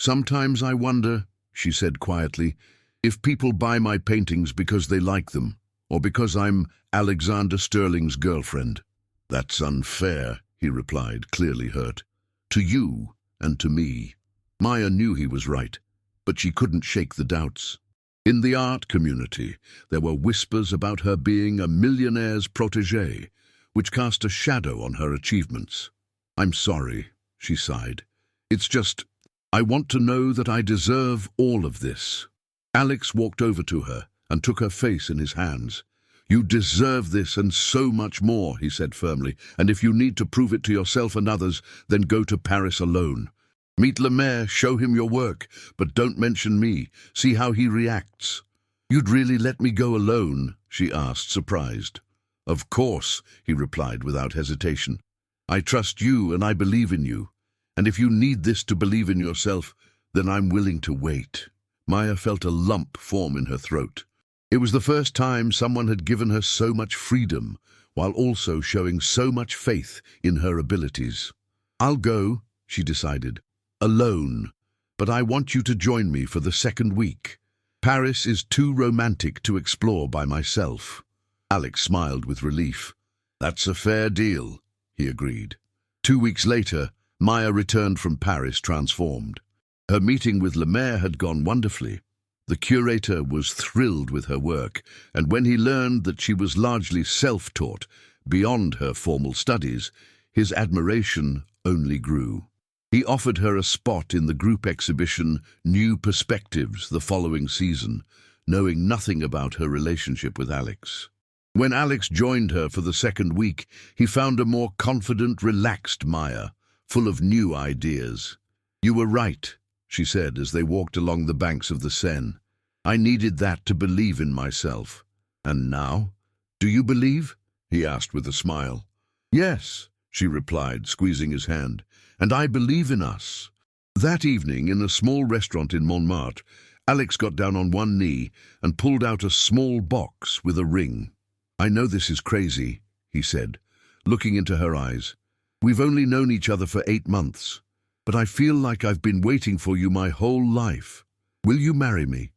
Sometimes I wonder, she said quietly, if people buy my paintings because they like them, or because I'm Alexander Sterling's girlfriend. That's unfair, he replied, clearly hurt. To you and to me. Maya knew he was right, but she couldn't shake the doubts. In the art community, there were whispers about her being a millionaire's protégé, which cast a shadow on her achievements. I'm sorry, she sighed. It's just, I want to know that I deserve all of this. Alex walked over to her and took her face in his hands. You deserve this and so much more, he said firmly, and if you need to prove it to yourself and others, then go to Paris alone. Meet Le Maire, show him your work, but don't mention me. See how he reacts. You'd really let me go alone? She asked, surprised. Of course, he replied without hesitation. I trust you and I believe in you. And if you need this to believe in yourself, then I'm willing to wait. Maya felt a lump form in her throat. It was the first time someone had given her so much freedom, while also showing so much faith in her abilities. I'll go, she decided, alone, but I want you to join me for the second week. Paris is too romantic to explore by myself. Alex smiled with relief. That's a fair deal, he agreed. 2 weeks later, Maya returned from Paris transformed. Her meeting with Le Maire had gone wonderfully. The curator was thrilled with her work, and when he learned that she was largely self-taught, beyond her formal studies, his admiration only grew. He offered her a spot in the group exhibition New Perspectives the following season, knowing nothing about her relationship with Alex. When Alex joined her for the second week, he found a more confident, relaxed Maya, full of new ideas. You were right, she said as they walked along the banks of the Seine. I needed that to believe in myself. And now? Do you believe? He asked with a smile. Yes, she replied, squeezing his hand. And I believe in us. That evening, in a small restaurant in Montmartre, Alex got down on one knee and pulled out a small box with a ring. I know this is crazy, he said, looking into her eyes. We've only known each other for 8 months, but I feel like I've been waiting for you my whole life. Will you marry me?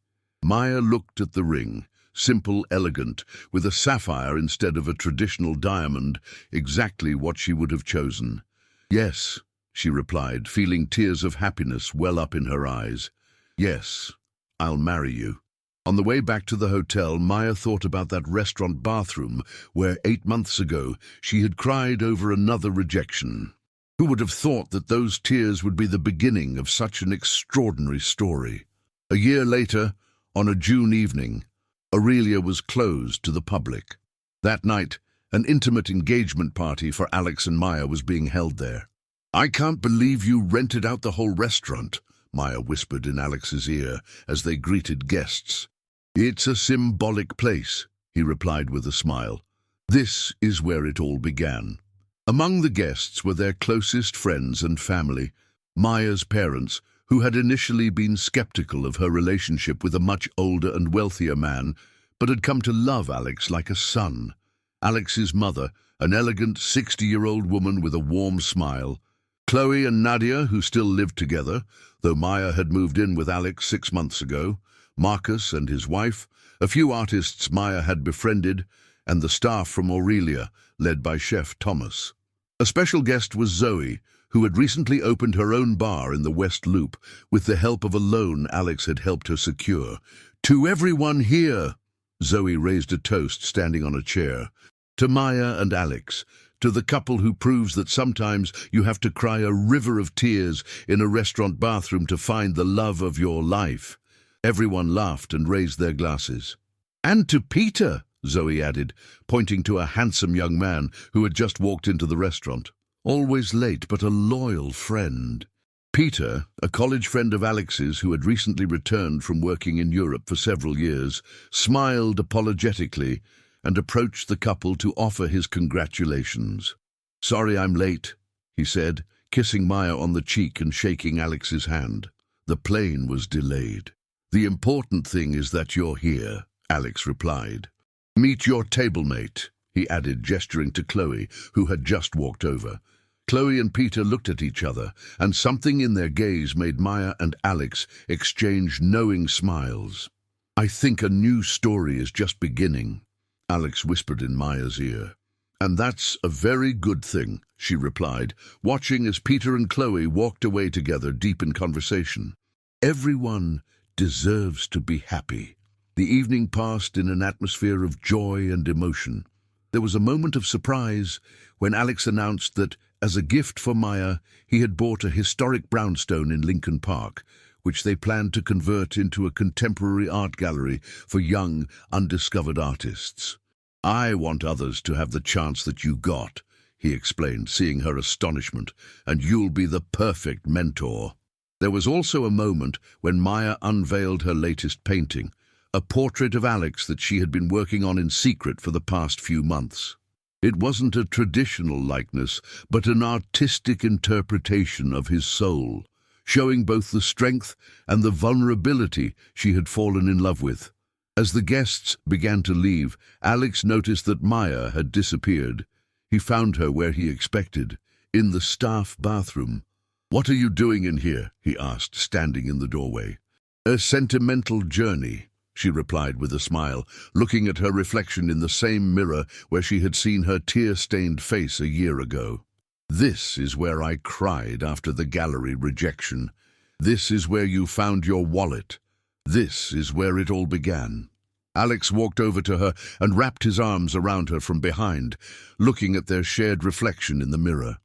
Maya looked at the ring, simple, elegant, with a sapphire instead of a traditional diamond, exactly what she would have chosen. Yes, she replied, feeling tears of happiness well up in her eyes. Yes, I'll marry you. On the way back to the hotel, Maya thought about that restaurant bathroom where 8 months ago she had cried over another rejection. Who would have thought that those tears would be the beginning of such an extraordinary story? A year later, on a June evening, Aurelia was closed to the public. That night, an intimate engagement party for Alex and Maya was being held there. I can't believe you rented out the whole restaurant, Maya whispered in Alex's ear as they greeted guests. It's a symbolic place, he replied with a smile. This is where it all began. Among the guests were their closest friends and family, Maya's parents, who had initially been skeptical of her relationship with a much older and wealthier man, but had come to love Alex like a son. Alex's mother, an elegant 60-year-old woman with a warm smile. Chloe and Nadia, who still lived together, though Maya had moved in with Alex 6 months ago. Marcus and his wife, a few artists Maya had befriended, and the staff from Aurelia, led by Chef Thomas. A special guest was Zoe, who had recently opened her own bar in the West Loop with the help of a loan Alex had helped her secure. To everyone here, Zoe raised a toast standing on a chair. To Maya and Alex, to the couple who proves that sometimes you have to cry a river of tears in a restaurant bathroom to find the love of your life. Everyone laughed and raised their glasses. And to Peter, Zoe added, pointing to a handsome young man who had just walked into the restaurant. Always late, but a loyal friend. Peter, a college friend of Alex's who had recently returned from working in Europe for several years, smiled apologetically and approached the couple to offer his congratulations. Sorry I'm late, he said, kissing Maya on the cheek and shaking Alex's hand. The plane was delayed. The important thing is that you're here, Alex replied. Meet your table-mate, he added, gesturing to Chloe, who had just walked over. Chloe and Peter looked at each other, and something in their gaze made Maya and Alex exchange knowing smiles. "I think a new story is just beginning," Alex whispered in Maya's ear. "And that's a very good thing," she replied, watching as Peter and Chloe walked away together, deep in conversation. Everyone deserves to be happy. The evening passed in an atmosphere of joy and emotion. There was a moment of surprise when Alex announced that, as a gift for Maya, he had bought a historic brownstone in Lincoln Park, which they planned to convert into a contemporary art gallery for young, undiscovered artists. "I want others to have the chance that you got," he explained, seeing her astonishment, "and you'll be the perfect mentor." There was also a moment when Maya unveiled her latest painting, a portrait of Alex that she had been working on in secret for the past few months. It wasn't a traditional likeness, but an artistic interpretation of his soul, showing both the strength and the vulnerability she had fallen in love with. As the guests began to leave, Alex noticed that Maya had disappeared. He found her where he expected, in the staff bathroom. "What are you doing in here?" he asked, standing in the doorway. "A sentimental journey," she replied with a smile, looking at her reflection in the same mirror where she had seen her tear-stained face a year ago. "This is where I cried after the gallery rejection. This is where you found your wallet. This is where it all began." Alex walked over to her and wrapped his arms around her from behind, looking at their shared reflection in the mirror.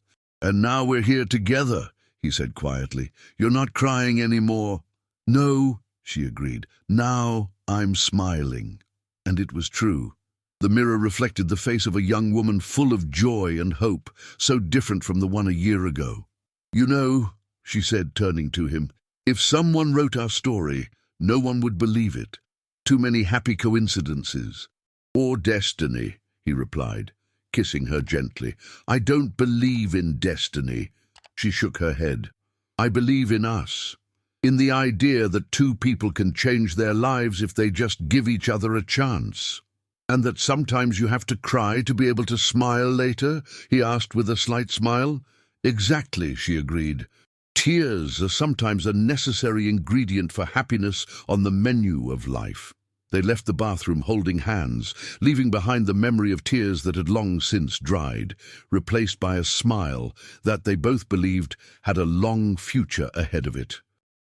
"And now we're here together," he said quietly. "You're not crying anymore." "No," she agreed. "Now I'm smiling." And it was true. The mirror reflected the face of a young woman full of joy and hope, so different from the one a year ago. "You know," she said, turning to him, "if someone wrote our story, no one would believe it. Too many happy coincidences." "Or destiny," he replied, kissing her gently. "I don't believe in destiny." She shook her head. "I believe in us. In the idea that two people can change their lives if they just give each other a chance." "And that sometimes you have to cry to be able to smile later?" he asked with a slight smile. "Exactly," she agreed. "Tears are sometimes a necessary ingredient for happiness on the menu of life." They left the bathroom holding hands, leaving behind the memory of tears that had long since dried, replaced by a smile that they both believed had a long future ahead of it.